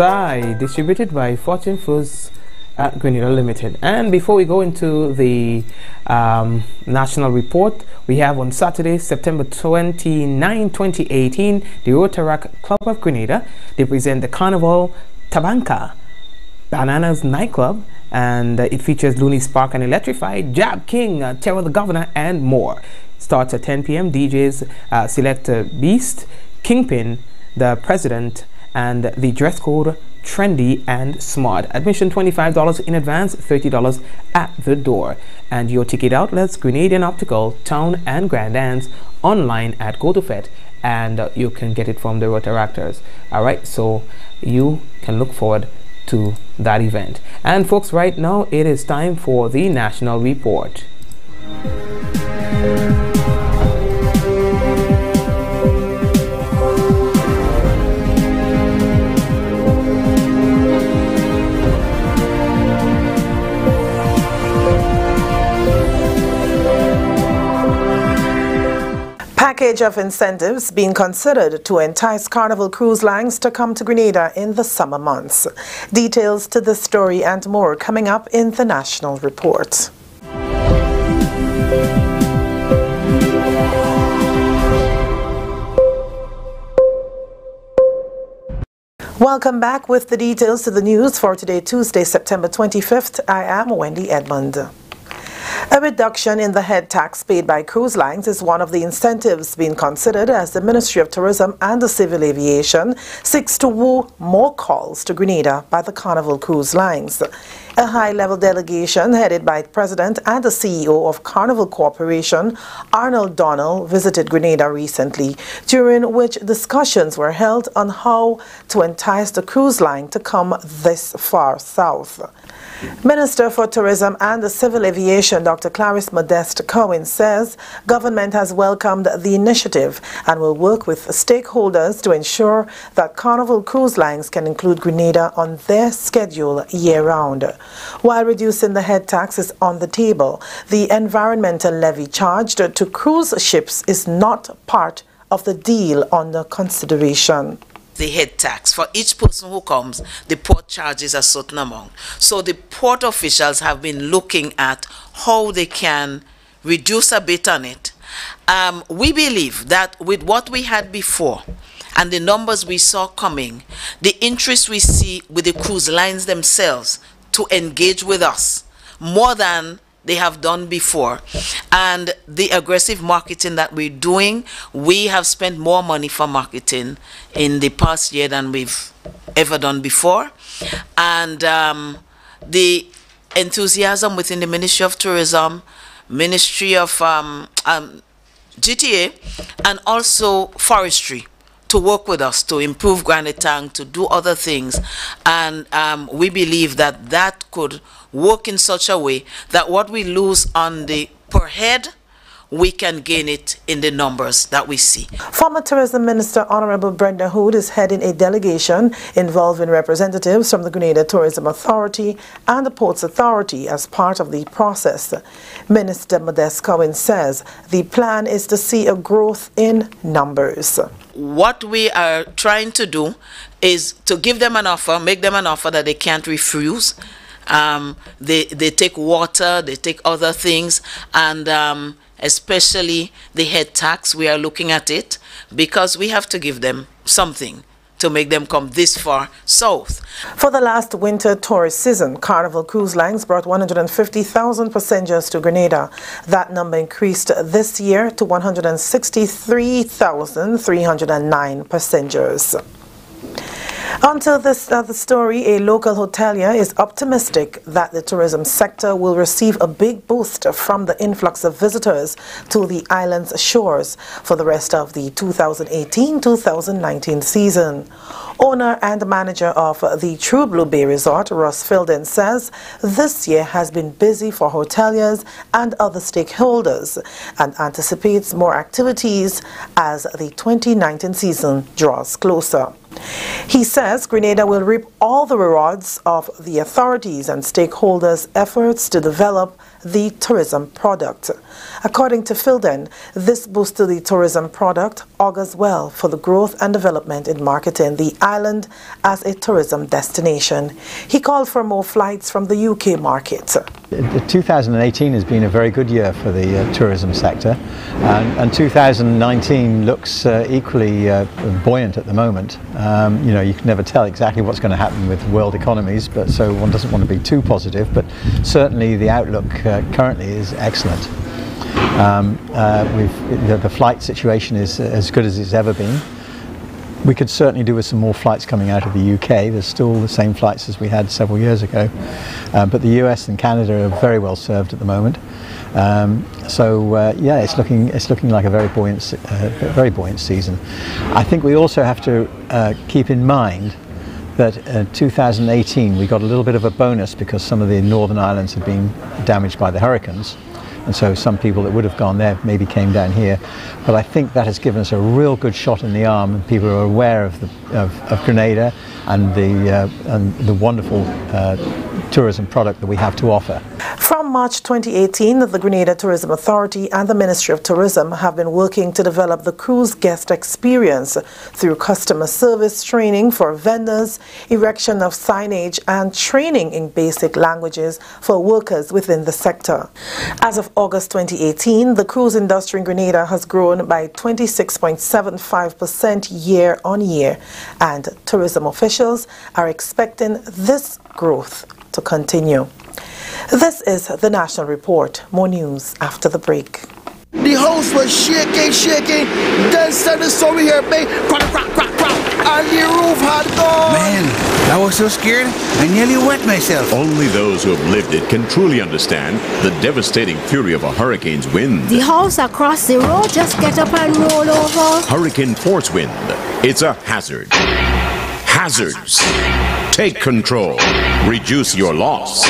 distributed by Fortune Foods at Grenada Limited. And before we go into the national report, we have on Saturday, September 29, 2018, the Rotaract Club of Grenada. They present the Carnival Tabanca Bananas nightclub, and it features Looney Spark and Electrified, Jab King, Terror the Governor, and more. Starts at 10 p.m. DJs select Beast, Kingpin, the President, and the dress code trendy and smart. Admission $25 in advance, $30 at the door. And your ticket outlets: Grenadian Optical, Town and Grand Dance, online at GoToFet, and you can get it from the Rotaractors. Alright, so you can look forward to that event. And folks, right now it is time for the national report. Package of incentives being considered to entice Carnival cruise lines to come to Grenada in the summer months. Details to this story and more coming up in the national report. Welcome back with the details to the news for today, Tuesday, September 25th. I am Wendy Edmond. A reduction in the head tax paid by cruise lines is one of the incentives being considered as the Ministry of Tourism and the Civil Aviation seeks to woo more calls to Grenada by the Carnival Cruise Lines. A high-level delegation headed by the President and the CEO of Carnival Corporation, Arnold Donnell, visited Grenada recently, during which discussions were held on how to entice the cruise line to come this far south. Minister for Tourism and the Civil Aviation, Dr. Clarice Modeste Cohen, says government has welcomed the initiative and will work with stakeholders to ensure that Carnival cruise lines can include Grenada on their schedule year-round. While reducing the head tax is on the table, the environmental levy charged to cruise ships is not part of the deal under consideration. The head tax. For each person who comes, the port charges a certain amount. So the port officials have been looking at how they can reduce a bit on it. We believe that with what we had before and the numbers we saw coming, the interest we see with the cruise lines themselves to engage with us more than they have done before. And the aggressive marketing that we're doing, we have spent more money for marketing in the past year than we've ever done before. And the enthusiasm within the Ministry of Tourism, Ministry of GTA, and also Forestry to work with us to improve Granite Tank, to do other things. And we believe that that could work in such a way that what we lose on the per head, we can gain it in the numbers that we see. Former Tourism Minister Honorable Brenda Hood is heading a delegation involving representatives from the Grenada Tourism Authority and the Ports Authority as part of the process. Minister Modeste Cohen says the plan is to see a growth in numbers. What we are trying to do is to give them an offer, make them an offer that they can't refuse. They take water, they take other things, and especially the head tax, we are looking at it because we have to give them something to make them come this far south. For the last winter tourist season, Carnival Cruise Lines brought 150,000 passengers to Grenada. That number increased this year to 163,309 passengers. Until this other story, a local hotelier is optimistic that the tourism sector will receive a big boost from the influx of visitors to the island's shores for the rest of the 2018-2019 season. Owner and manager of the True Blue Bay Resort, Ross Filden, says this year has been busy for hoteliers and other stakeholders and anticipates more activities as the 2019 season draws closer. He says Grenada will reap all the rewards of the authorities and stakeholders' efforts to develop the tourism product. According to Filden, this boost to the tourism product augurs well for the growth and development in marketing the island as a tourism destination. He called for more flights from the UK market. 2018 has been a very good year for the tourism sector, and 2019 looks equally buoyant at the moment. You know, you can never tell exactly what's going to happen with world economies, but so one doesn't want to be too positive, but certainly the outlook currently is excellent. The flight situation is as good as it's ever been. We could certainly do with some more flights coming out of the UK. There's still the same flights as we had several years ago, but the US and Canada are very well served at the moment. Yeah, it's looking like a very buoyant season. I think we also have to keep in mind that 2018 we got a little bit of a bonus because some of the northern islands had been damaged by the hurricanes. And so some people that would have gone there maybe came down here. But I think that has given us a real good shot in the arm, and people are aware of Grenada and the wonderful tourism product that we have to offer. From March 2018, the Grenada Tourism Authority and the Ministry of Tourism have been working to develop the cruise guest experience through customer service training for vendors, erection of signage, and training in basic languages for workers within the sector. As of August 2018, the cruise industry in Grenada has grown by 26.75% year on year, and tourism officials are expecting this growth to continue. This is the National Report. More news after the break. The house was shaking. Then said the story here, babe. Crack, and the roof had gone. Man, I was so scared, I nearly wet myself. Only those who have lived it can truly understand the devastating fury of a hurricane's wind. The house across the road just get up and roll over. Hurricane force wind. It's a hazard. Hazards. Take control. Reduce your loss.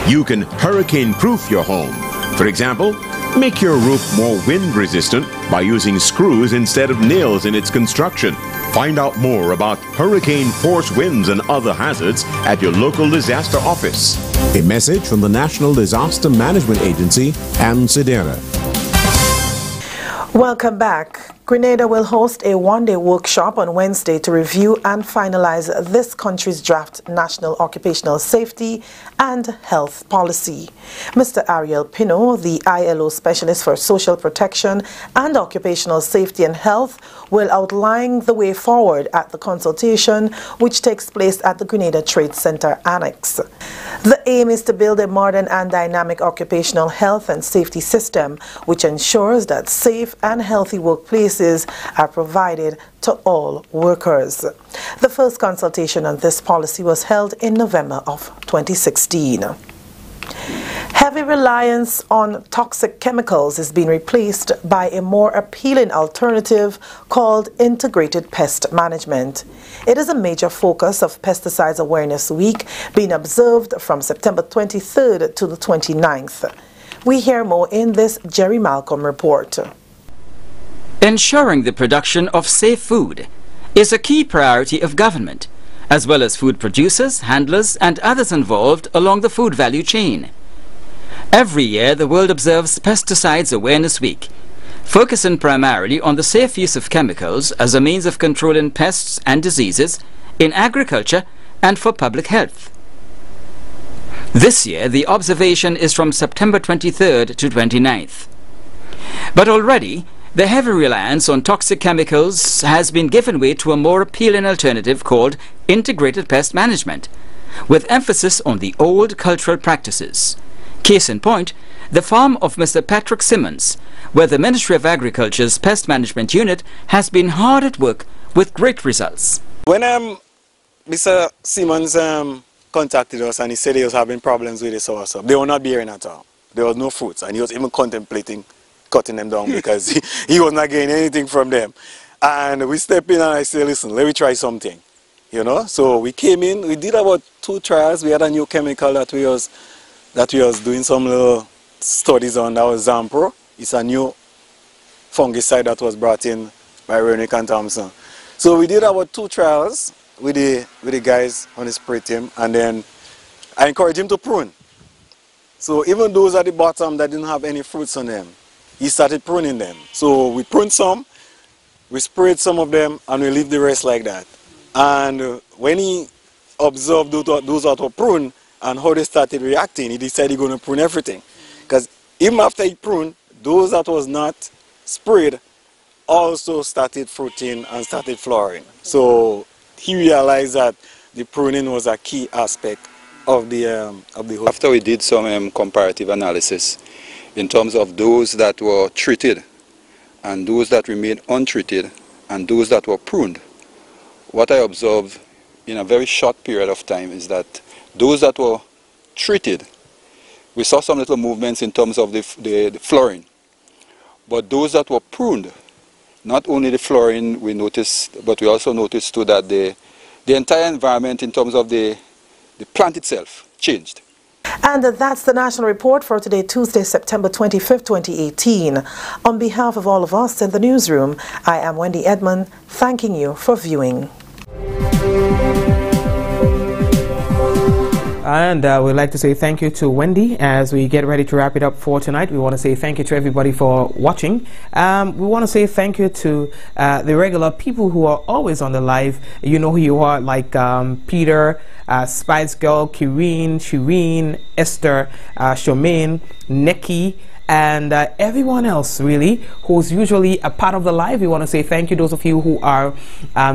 You can hurricane-proof your home. For example, make your roof more wind-resistant by using screws instead of nails in its construction. Find out more about hurricane force winds and other hazards at your local disaster office. A message from the National Disaster Management Agency and SEDERA. Welcome back. Grenada will host a one-day workshop on Wednesday to review and finalize this country's draft National Occupational Safety and Health Policy. Mr. Ariel Pino, the ILO Specialist for Social Protection and Occupational Safety and Health, will outline the way forward at the consultation, which takes place at the Grenada Trade Center Annex. The aim is to build a modern and dynamic occupational health and safety system, which ensures that safe and healthy workplaces are provided to all workers. The first consultation on this policy was held in November of 2016. Heavy reliance on toxic chemicals is being replaced by a more appealing alternative called integrated pest management. It is a major focus of Pesticides Awareness Week, being observed from September 23rd to the 29th. We hear more in this Jerry Malcolm report. Ensuring the production of safe food is a key priority of government, as well as food producers, handlers, and others involved along the food value chain. Every year, the world observes Pesticides Awareness Week, focusing primarily on the safe use of chemicals as a means of controlling pests and diseases in agriculture and for public health. This year, the observation is from September 23rd to 29th. But already, the heavy reliance on toxic chemicals has been given way to a more appealing alternative called integrated pest management, with emphasis on the old cultural practices. Case in point, the farm of Mr. Patrick Simmons, where the Ministry of Agriculture's Pest Management Unit has been hard at work with great results. When Mr. Simmons contacted us and he said he was having problems with his soursop, they were not bearing at all. There was no fruits, and he was even contemplating cutting them down because he was not getting anything from them. And we stepped in and I said, listen, let me try something, you know. So we came in, we did about 2 trials. We had a new chemical that we was doing some little studies on. That was Zampro. It's a new fungicide that was brought in by Renick and Thompson. So we did about 2 trials with the guys on the spray team, and then I encouraged him to prune. So even those at the bottom that didn't have any fruits on them, he started pruning them. So we pruned some, we sprayed some of them, and we leave the rest like that. And when he observed those that were pruned and how they started reacting, he decided he's going to prune everything. Because even after he pruned, those that was not sprayed also started fruiting and started flowering. So he realized that the pruning was a key aspect of the whole. After we did some comparative analysis in terms of those that were treated and those that remained untreated and those that were pruned, what I observed in a very short period of time is that those that were treated, we saw some little movements in terms of the flowering. But those that were pruned, not only the flowering we noticed, but we also noticed too that the entire environment in terms of the plant itself changed. And that's the National Report for today, Tuesday, September 25th, 2018. On behalf of all of us in the newsroom, I am Wendy Edmond, thanking you for viewing. And we'd like to say thank you to Wendy as we get ready to wrap it up for tonight. We want to say thank you to everybody for watching. We want to say thank you to the regular people who are always on the live. You know who you are, like Peter, Spice Girl, Kireen, Shireen, Esther, Shomaine, Nikki, and everyone else really who's usually a part of the live. We want to say thank you. Those of you who are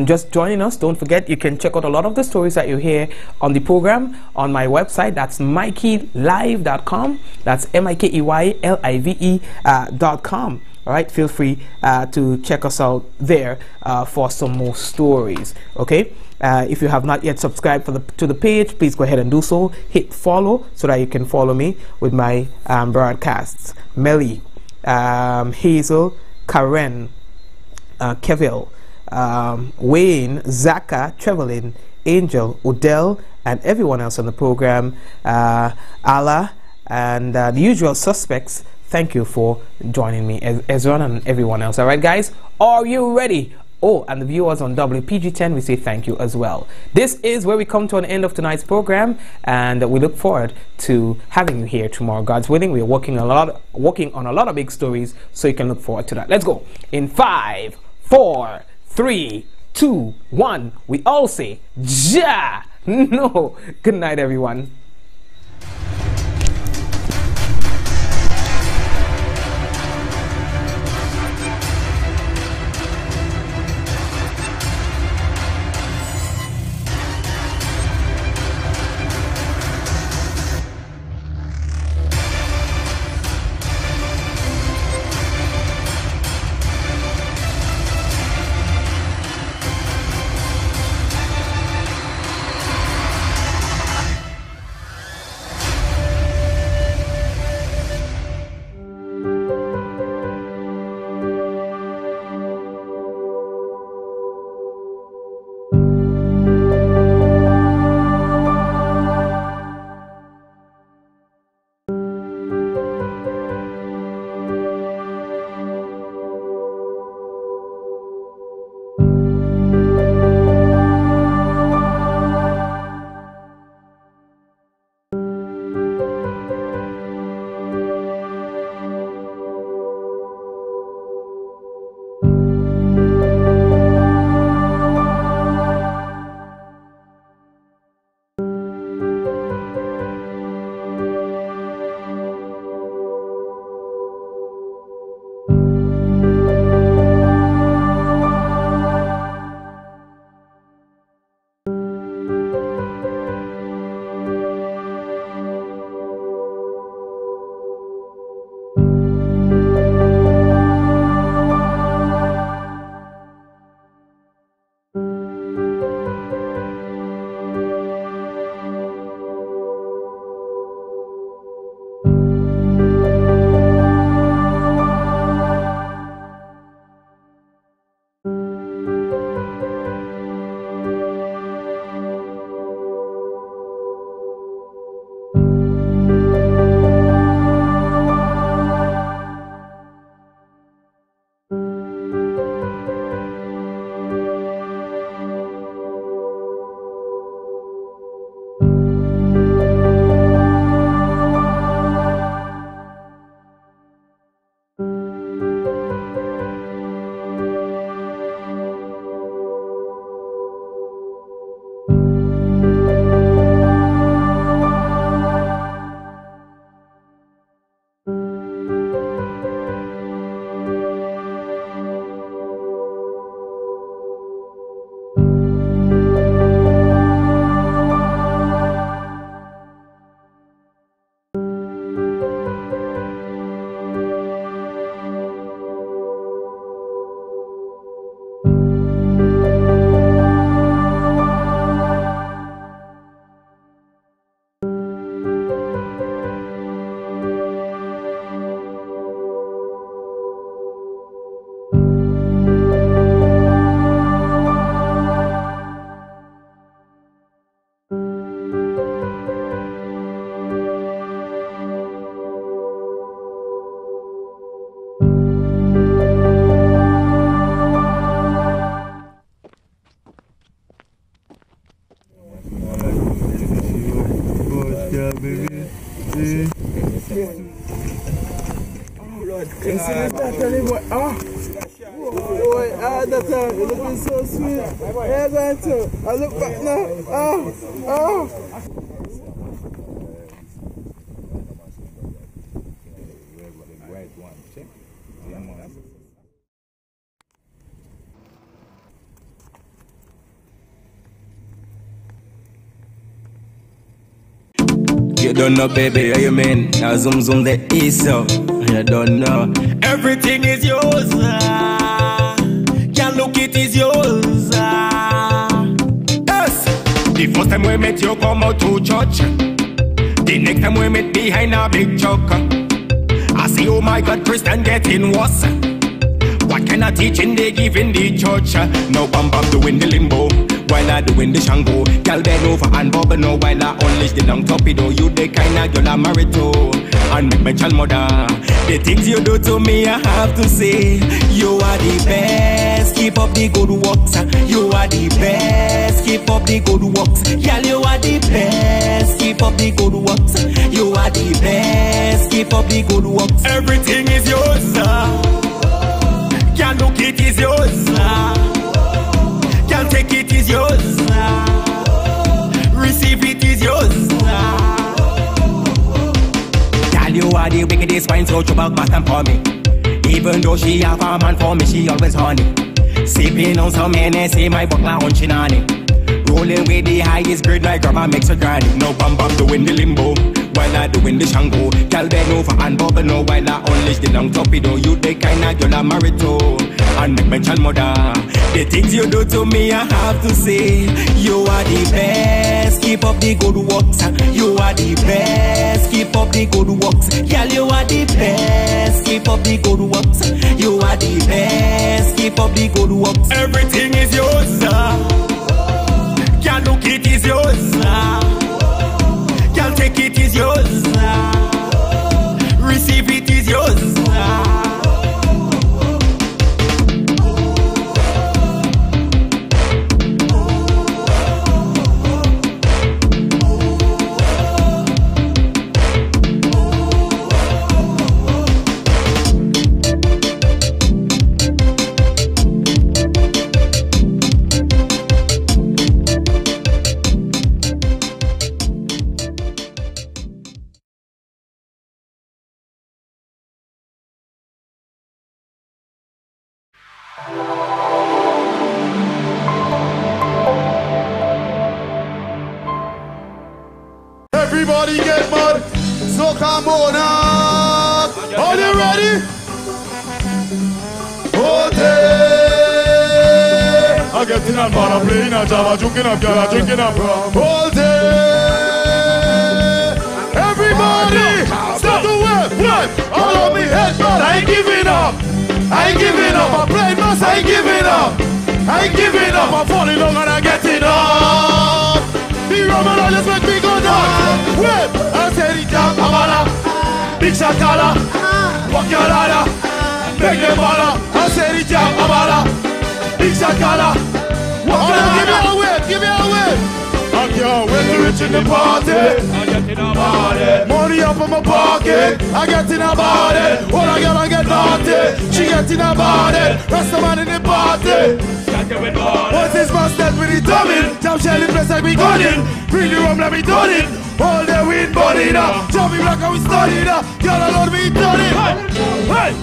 just joining us, don't forget you can check out a lot of the stories that you hear on the program on my website. That's MikeyLive.com. That's MikeyLive.com. All right, feel free to check us out there for some more stories. Okay, if you have not yet subscribed to the page, please go ahead and do so. Hit follow so that you can follow me with my broadcasts. Melly, Hazel, Karen, Kevil, Wayne, Zaka, Trevelin, Angel, Odell, and everyone else on the program, Allah, and the usual suspects. Thank you for joining me, Ezra and everyone else. All right, guys, are you ready? Oh, and the viewers on WPG10, we say thank you as well. This is where we come to an end of tonight's program, and we look forward to having you here tomorrow, God's willing. We are working on a lot of big stories, so you can look forward to that. Let's go. In 5, 4, 3, 2, 1. We all say, Ja! No. Good night, everyone. You're looking so sweet. Hey, going to. I look back now. You don't know, baby, how you mean? Now zoom zoom the east up. You don't know. Everything is yours. Can't look, it is yours. Yes. The first time we met, you come out to church. The next time we met behind a big truck. I see, oh my God, Christian getting worse. What kind of teaching they give in the church? Now bam bam doing the limbo, while I doing the shango. Girl bend over and bubble no, while I unleash the long torpedo. You the kind of girl I'm married to, and make my child mother. The things you do to me, I have to say, you are the best. keep up the good works. You are the best, keep up the good works. Girl, you are the best, keep up the good works. You are the best, keep up the good works. Everything is yours, can't look it is yours, can't take it is yours, receive it is yours. Girl, you are the wickedest wine, so you back bottom for me. Even though she have a man for me, she always honey. Sipping on some NSA, my buckler hunching on it. Rolling with the highest grade, my grandma makes her granny. No bum bum doing the limbo, while I doing the shango. Girl bend over and bubble no, while I unleash the long torpedo. You the kind of girl I'm married to, and make my child mother. The things you do to me, I have to say. You are the best, keep up the good works. You are the best, keep up the good works. Girl, you are the best, keep up the good works. You are the best, keep up the good works. Everything is yours, can't look it is yours, can't take it is yours, receive it is yours. Everybody get mad, so come on up. Are you ready? Hold it. I get in and bar, I'm playing a jam, I'm drinking up, girl, I'm drinking up. Hold it. Everybody, start to work. All of me head, but I ain't giving up. I ain't giving up. I played mass, I ain't giving up. I ain't giving up. I'm falling down and I'm getting up. The Roman just make me go down. Wait, I said it down, Amala. Big Shakala. Walk your ladder. Make them baller. I said it down, Amala. Big Shakala. Walk your ladder. Give me a wave. I can't wait to reach in the party. I get in a body. Money up in my pocket. I get in a body. All I get naughty. She get in a body. Rest the man in the party. What's this bastard with the dumbing? Jam shell in place like we gun in. Bring the rum, let me done it. All the wind body now. Jump me black and we study now. Girl alone me done it. Hey,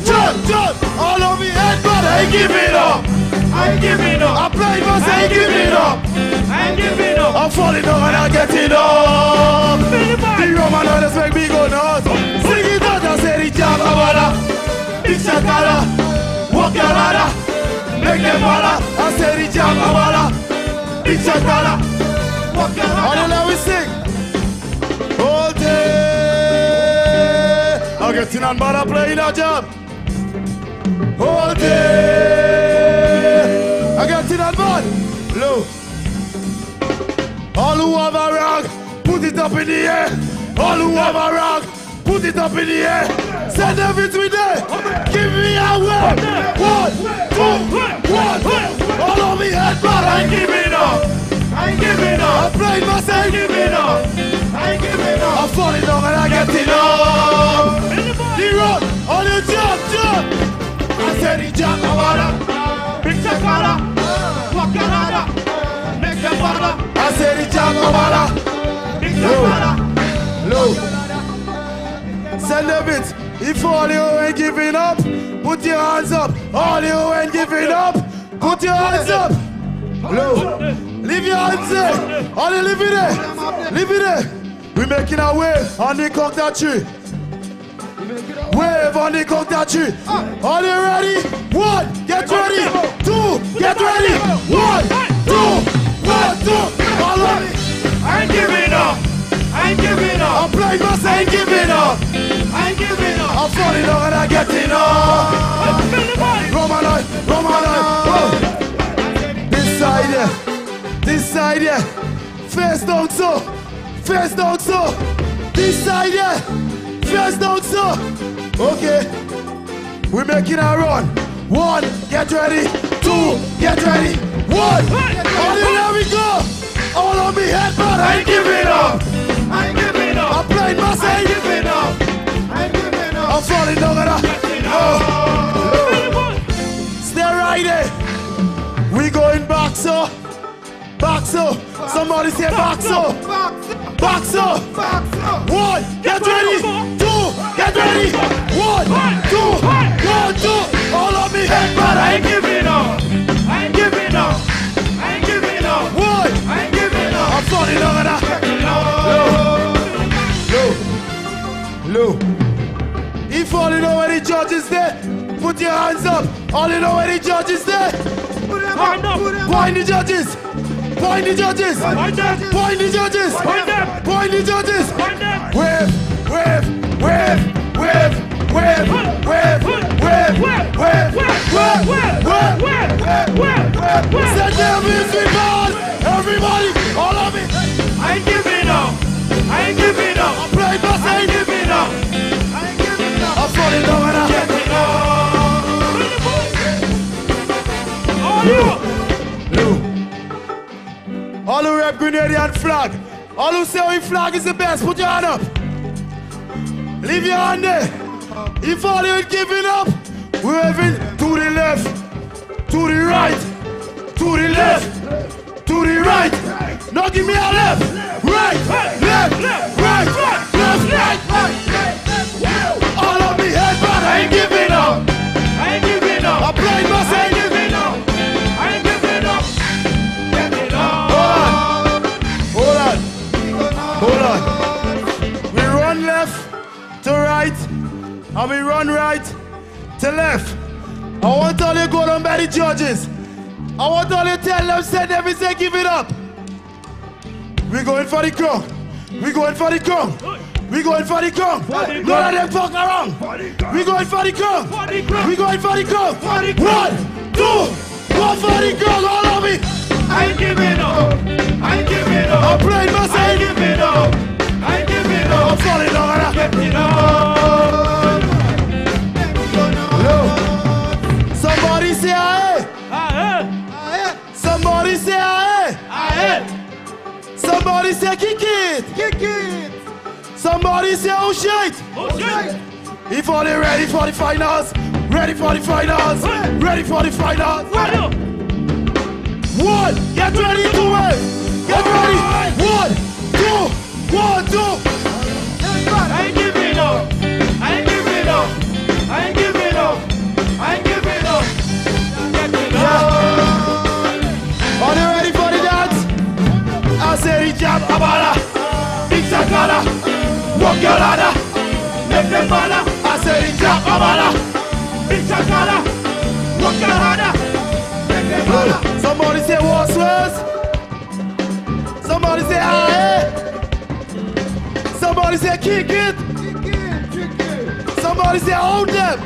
jump. All of me head but I ain't giving up. I ain't giving up. I play but I ain't giving up. I ain't giving up. I'm falling down and I'm getting up. The Roman others make me go nuts. Sing it out and say the jam abada. Big Shakala. Walk your ladder. Make them baller. I say the jam abada. Big Shakala. Walk your ladder. How do we sing? All day. I'm getting on bada playing a jam. All day. I'm getting on bad. Low. All who have a rag, put it up in the air. All who have a rag, put it up in the air. Send everything with there. Give me a word. 1, 2, 1. All of me head back. I ain't giving up. I ain't giving up. I played myself. I ain't giving up. I ain't giving up. I'm falling down and I'm getting up. The road, all you jump. I said the jump, Amada. Big Shakala. Walk your ladder. Make them baller. I said the jump, Amada. Big Shakala. Low. Send a bit. If all you ain't giving up, put your hands up. All you ain't giving up, put your hands up. Low. Leave your hands there. All you leave it there. Leave it there. We're making our wave on the cocktail tree. Wave on the cocktail tree. Are you ready? 1, get ready. 2, get ready. 1, 2, 1, 2. All of it. I ain't giving up. I ain't giving up. I'm playing but I ain't giving up. I ain't giving up. I'm falling down and I'm getting up. Roman, This side, yeah. Face down so. This side, yeah. Face down so. Okay. We're making a run. 1, get ready. 2, get ready. 1, all in, there we go. All on me head, but I ain't giving up. I ain't giving up. I'm playing my side. I ain't giving up. I ain't giving up. I'm falling down on stay right there. We going back, so. Back, so. Somebody say back, so. Back, so. 1, get ready. 2, get ready. 1, 2, 1, 2. All on me head, but I ain't giving up. I ain't giving up. I ain't giving up. 1, I ain't giving up. I'm falling down on that. Low. He falling over the judges there. Put your hands up. All you know where the judges there. Point the judges. Point the judges. Point the judges. Point the judges. Wave. Send them music on. Everybody, all of it. I ain't giving up. I ain't giving up. I'm playing my side. I ain't giving up. I ain't giving up. I'm falling down and I'm getting up. All who rep Grenadian flag. All who say our flag is the best, put your hand up. Leave your hand there. If all you ain't giving up, we're having to the left, to the right, to the left, to the right. Now give me a left, right, left, right, left. All on me head, but I ain't giving up. I ain't giving up. I'm playing my side. I ain't giving up. I ain't giving up. Hold on. We run left to right, and we run right to left. I want all you go down by the judges. I want all you tell them, send them, say give it up. We going for the crown. We going for the crown. We going for the crown. None of them fuck around. We going for the crown. We going for the crown. 1, 2, 1 for the crown. All of me. I ain't giving up. I ain't giving up. I'm playing my side. I ain't giving up. I ain't giving up. I'm falling down and I'm getting up. Somebody say aye. Aye. Somebody say aye. Aye. Somebody say kick it. Kick it. Somebody say oh shit. Oh shit. If all they ready for the finals. Ready for the finals. Ready for the finals. 1, get ready to win. Get ready. 1, 2, 1, 2. I ain't giving up. I ain't giving up. I ain't giving up. I ain't giving up. Are you ready for the dance? I say the jab abala, big sakala, walk your ladder, make them bala. I say the jab abala, big sakala, walk your ladder, make them bala. Somebody say what's worse? Somebody say aye. Somebody say kick it. Somebody say hold them.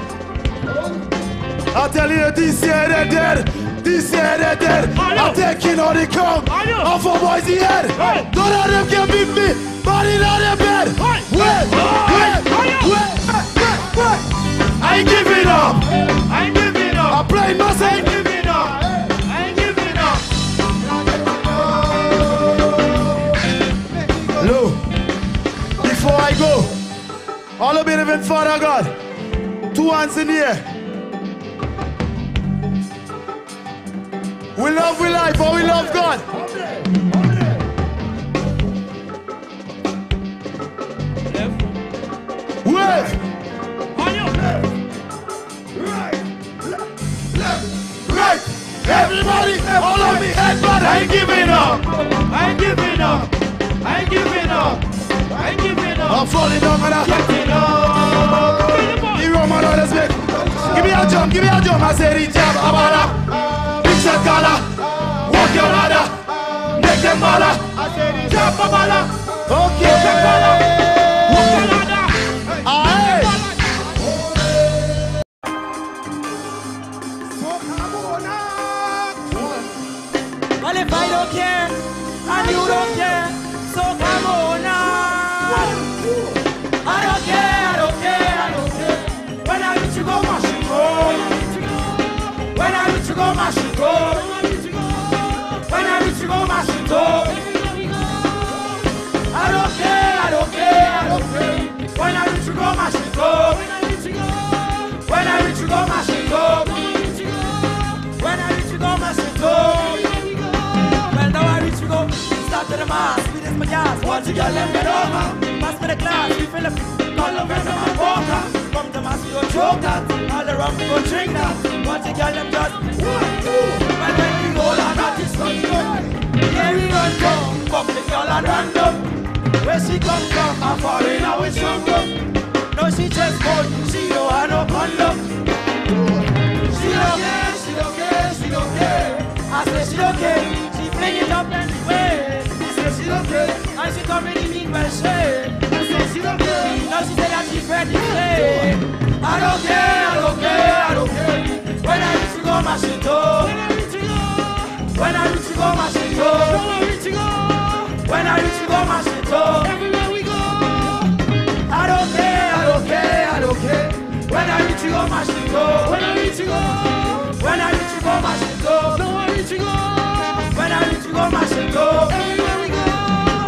I tell you this year they're dead. This year they're dead. I'm taking all the crown off of boys' head. None of them can beat me. Body in their bed. Wait. I ain't giving up. I ain't giving up. I'm playing my side. I ain't giving up. I ain't giving up. Look, before I go, all of it in Father God, 2 hands in the air. We love we life or we love God. Wave. Right. Everybody, all of me head, but I ain't giving up. I ain't giving up. I ain't giving up. I ain't giving up. I'm falling down and I'm getting up. You run my daughter's bed. Give me a jump, I said the jump, abala. Big shot collar, walk your ladder, make them bala. I said the jump, abala. Okay. Walk your ladder. Aye. Well, if I don't care, and you don't care, so come on now. I don't care. When I reach you, go wash it, oh. mass, we this my gas. Watch the girl them get over. Pass me the glass, we fill up. Call up and I'm walker. Come to mass, we go choke that. All around we go drink that. Watch the girl them just 1, 2. When we go like that, it's not good. Here we run from, fuck the girl and random. Where she come from, I'm falling out with sugar. No, she just born, she don't have no condom. She don't care, she don't care, she don't care. I say she don't care, she fling it up anyway. I say she don't care, and she come really mean well shade. I say she don't care, now she say that she ready to play. I don't care, I don't care, I don't care. When I reach to go, my shit up. When I reach to go, my shit up. When I reach to go, my shit up. Everywhere we go. I don't care, I don't care, I don't care. When I reach to go, my shit up. When I reach to go. When I reach to go, my shit up. No, I reach to go. When I reach to go, my shit up. Everywhere we go.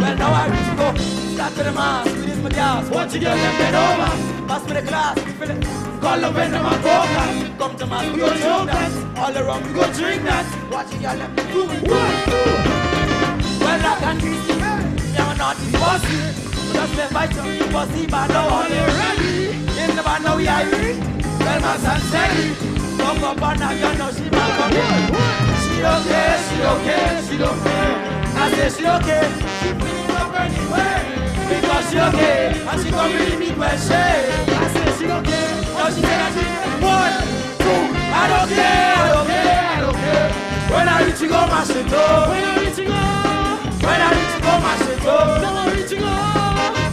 Well, now I reach to go. Start to the mass, we this my gas. Watch it, girl, them bend over. Pass me the glass, we fill it. Call up and my coca. Come to mass, we go choke that. All around, we go drink that. Watch it, girl, them do it. 1, 2. Well, I can be seen. Yeah, I'm not this bossy. Just left by chunky bossy, but now all they ready. In the band, now we are ready. Well, my son said it. Come up and I got no she back up. She don't care, she don't care, she don't care. I say she don't care. She feeling up anyway. Because she don't care. And she come really meet my shade. I say she don't care. Now she say that she 1, 2. I don't care, I don't care, I don't care. When I reach to go, my shit up. When I reach to go. When I reach to go, my shit up. Now I reach to go.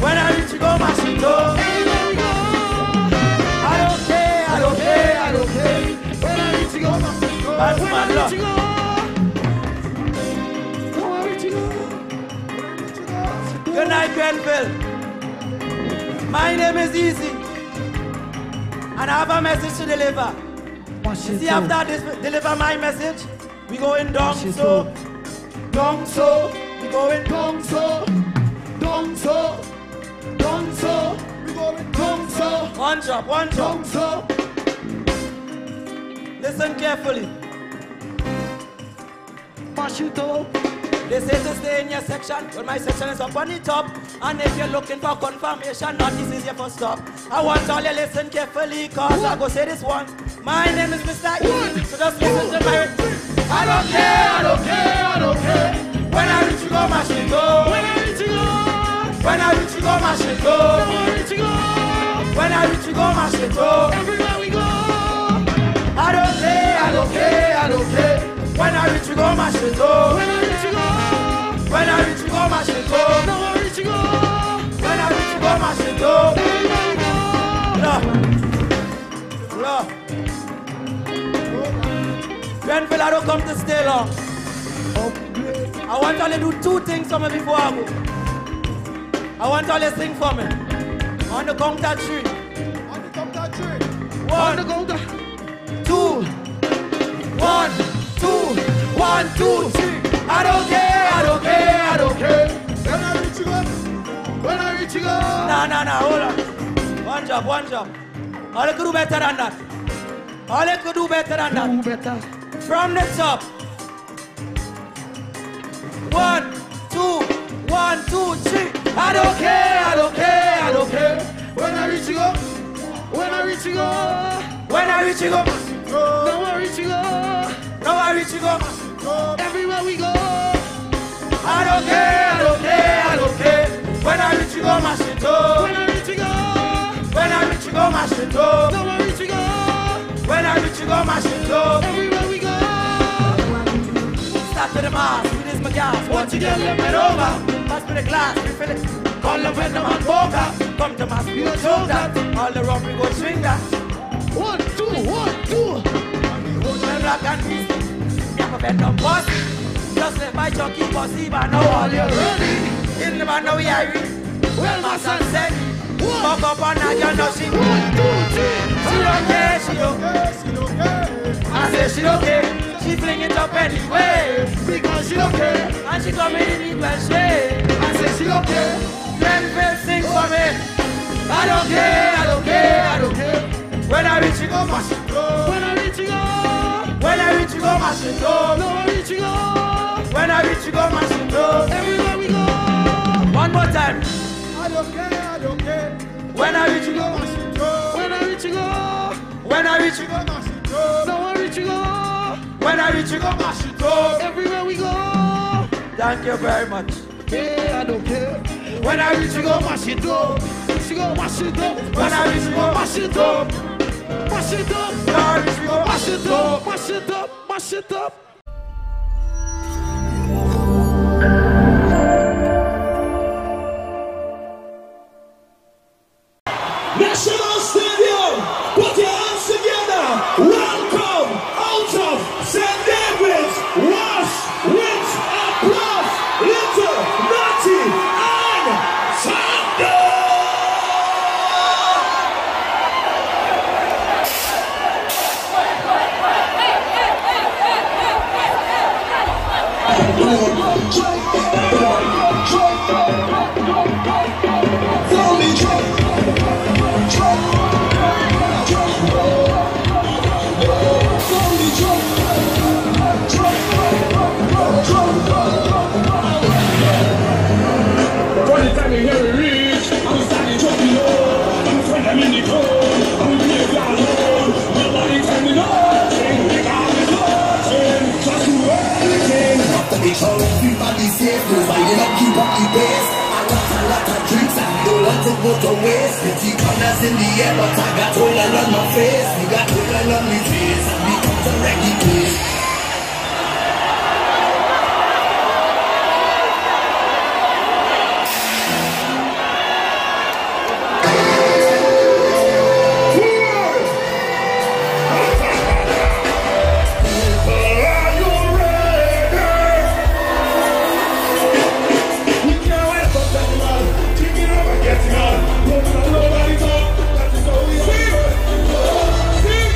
When I reach to go, my shit up. Everywhere we go. I don't care, I don't care, I don't care. When I reach to go, my shit up. That's my love. Now I reach to go. Good night, Grenville. My name is Easy. And I have a message to deliver. See, after this, deliver my message. We going down so. Down so. We going down so. Down so. Down so. We going down so. One drop, one drop. Down so. Listen carefully. Mash it up. They say to stay in your section, but my section is up on the top. And if you're looking for confirmation, not this is your first stop. I want all you listen carefully, cause I go say this one. My name is Mr. E, so just listen to my... I don't care, I don't care, I don't care. When I reach you go, my shit go. When I reach you go. When I reach you go, my shit go. When I reach you go. When I reach you go, my shit go. Everywhere we go. I don't care, I don't care, I don't care. When I reach you go, my shit go. When I reach you go. When I reach you go, my shit go. No, I reach you go. When I reach you go, my shit go. Everywhere we go. Look. Grenville, I don't come to stay long. I want y'all to do 2 things for me before I go. I want y'all to sing for me. On the count of 3. On the count of 3. 1. On the count of 2. 1, 2, 1, 2, 3. I don't care, I don't care, I don't care. When I reach you go. When I reach you go. Nah, hold on. One job, one job. All you could do better than that. All you could do better than that. Do better. From the top. 1, 2, 1, 2, 3. I don't care, I don't care, I don't care. When I reach you go. When I reach you go. When I reach you go. No, I reach you go. No, I reach you go. Everywhere we go. I don't care, I don't care, I don't care. When I reach you go, my shit up. When I reach you go. When I reach you go, my shit up. No, I reach you go. When I reach you go, my shit up. Everywhere we go. Start to the mass, we this my gas. Once you get left over, pass me the glass, we fill it. Call the vendor man poker. Come to mass, we go choke that. All the rum, we go swing that. 1, 2, 1, 2. Well, black and peace. I'm a vendor boss. Just left my chunky bossy, but now all you're ready. In the man, now we are ready. Well, my son said, fuck up on that, you know she 1, 2, 3. She don't care, she don't care, she don't care. I say she don't care, she fling it up anyway. Because she don't care, and she come in it well shade. I say she don't care, Grenville sing for me. I don't care, I don't care, I don't care. When I reach you go, my shit go. When I reach you go. When I reach you go, my shit go. No, I reach you go. When I reach you go, my shit go. Everywhere we go. don't care, I don't care. When I reach you go, when I reach you go, when I reach you go, now I reach you go. when I reach you go, mash it up. Everywhere we go. Thank you very much. Yeah, I don't care. When I reach you go, mash it up. She go mash it up. when I reach you go, Mash it up. Mash it up. when I reach you go, Mash it up. Mash it up. Mash it up. National Stadium, put your hands together. Welcome out of St. David's. Wash with applause. Little, Naughty, and Thunder. Everybody safe, nobody not keep up the pace. I got a lot of drinks and don't want to go to waste. Pretty colors in the air, but I got oil on my face. We got oil on my face and we come to reggae place. Sing,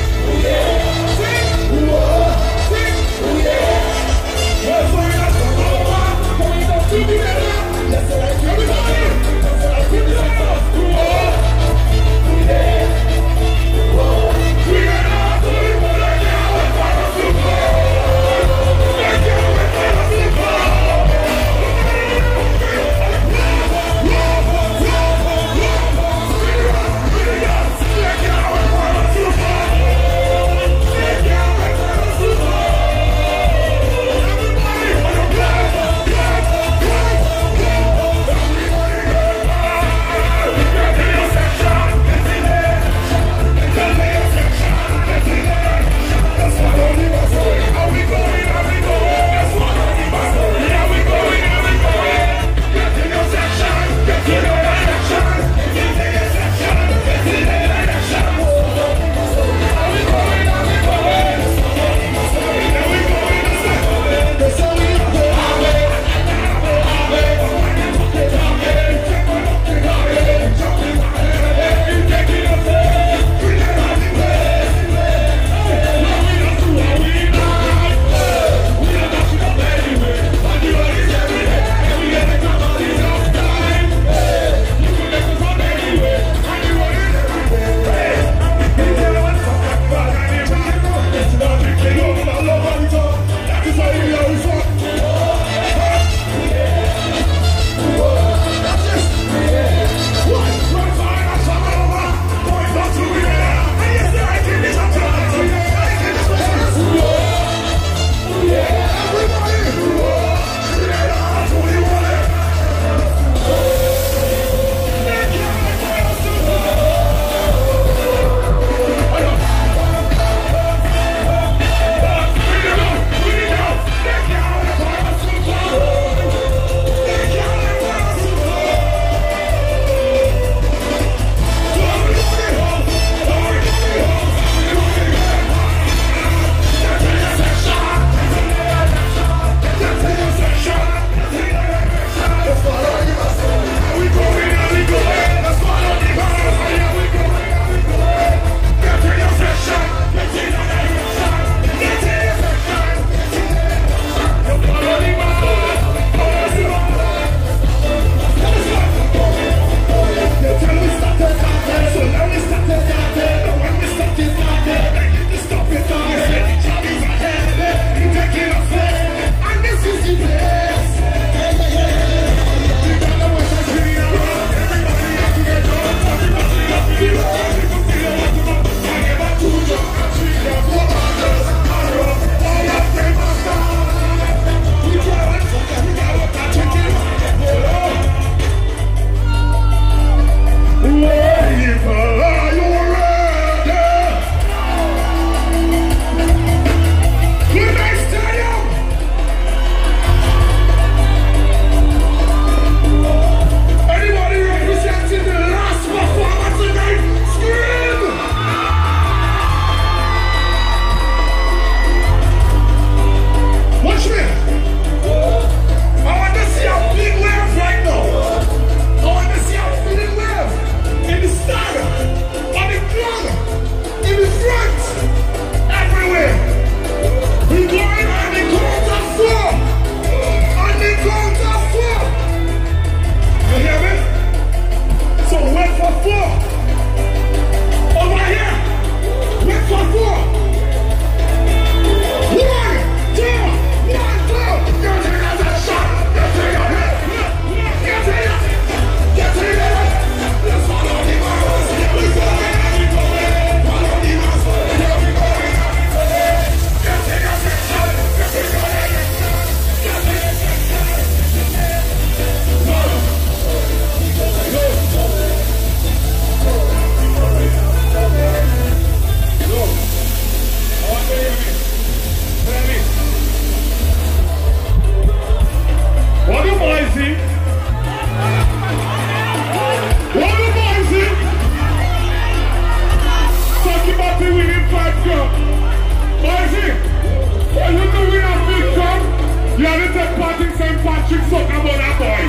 watching soccer about that boy.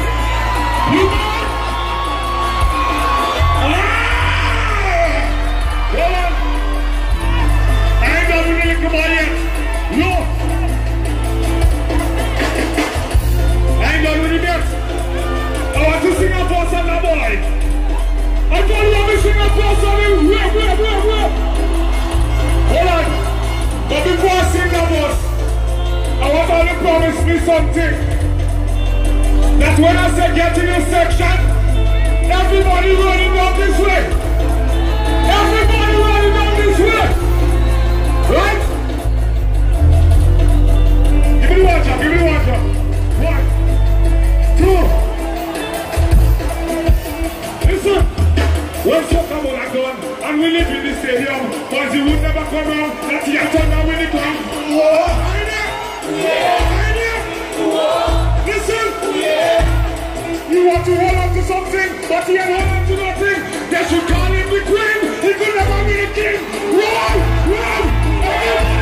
You man? Hold on. I ain't done with the little boy yet. No. I ain't done with him yet. I want to sing a verse on that boy. I told you I'm sing a verse on him. Where? Hold on. But before I sing that verse, I want all to promise me something. That when I say get in your section, everybody running down this way. Everybody running down this way. Right? Give me the watch up, give me the watch up. 1, 2. Listen. When soccer ball are done, and we live in this stadium, but he would never come out, that he has turned down when he comes. Listen! You want to hold on to something, but he ain't hold on to nothing. They should call him the queen. He could never be the king. Run! Everybody!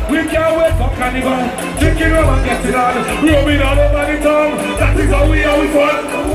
We can't wait for carnival. Drinking rum and getting on. Rubbing all over the town. That is how we fun.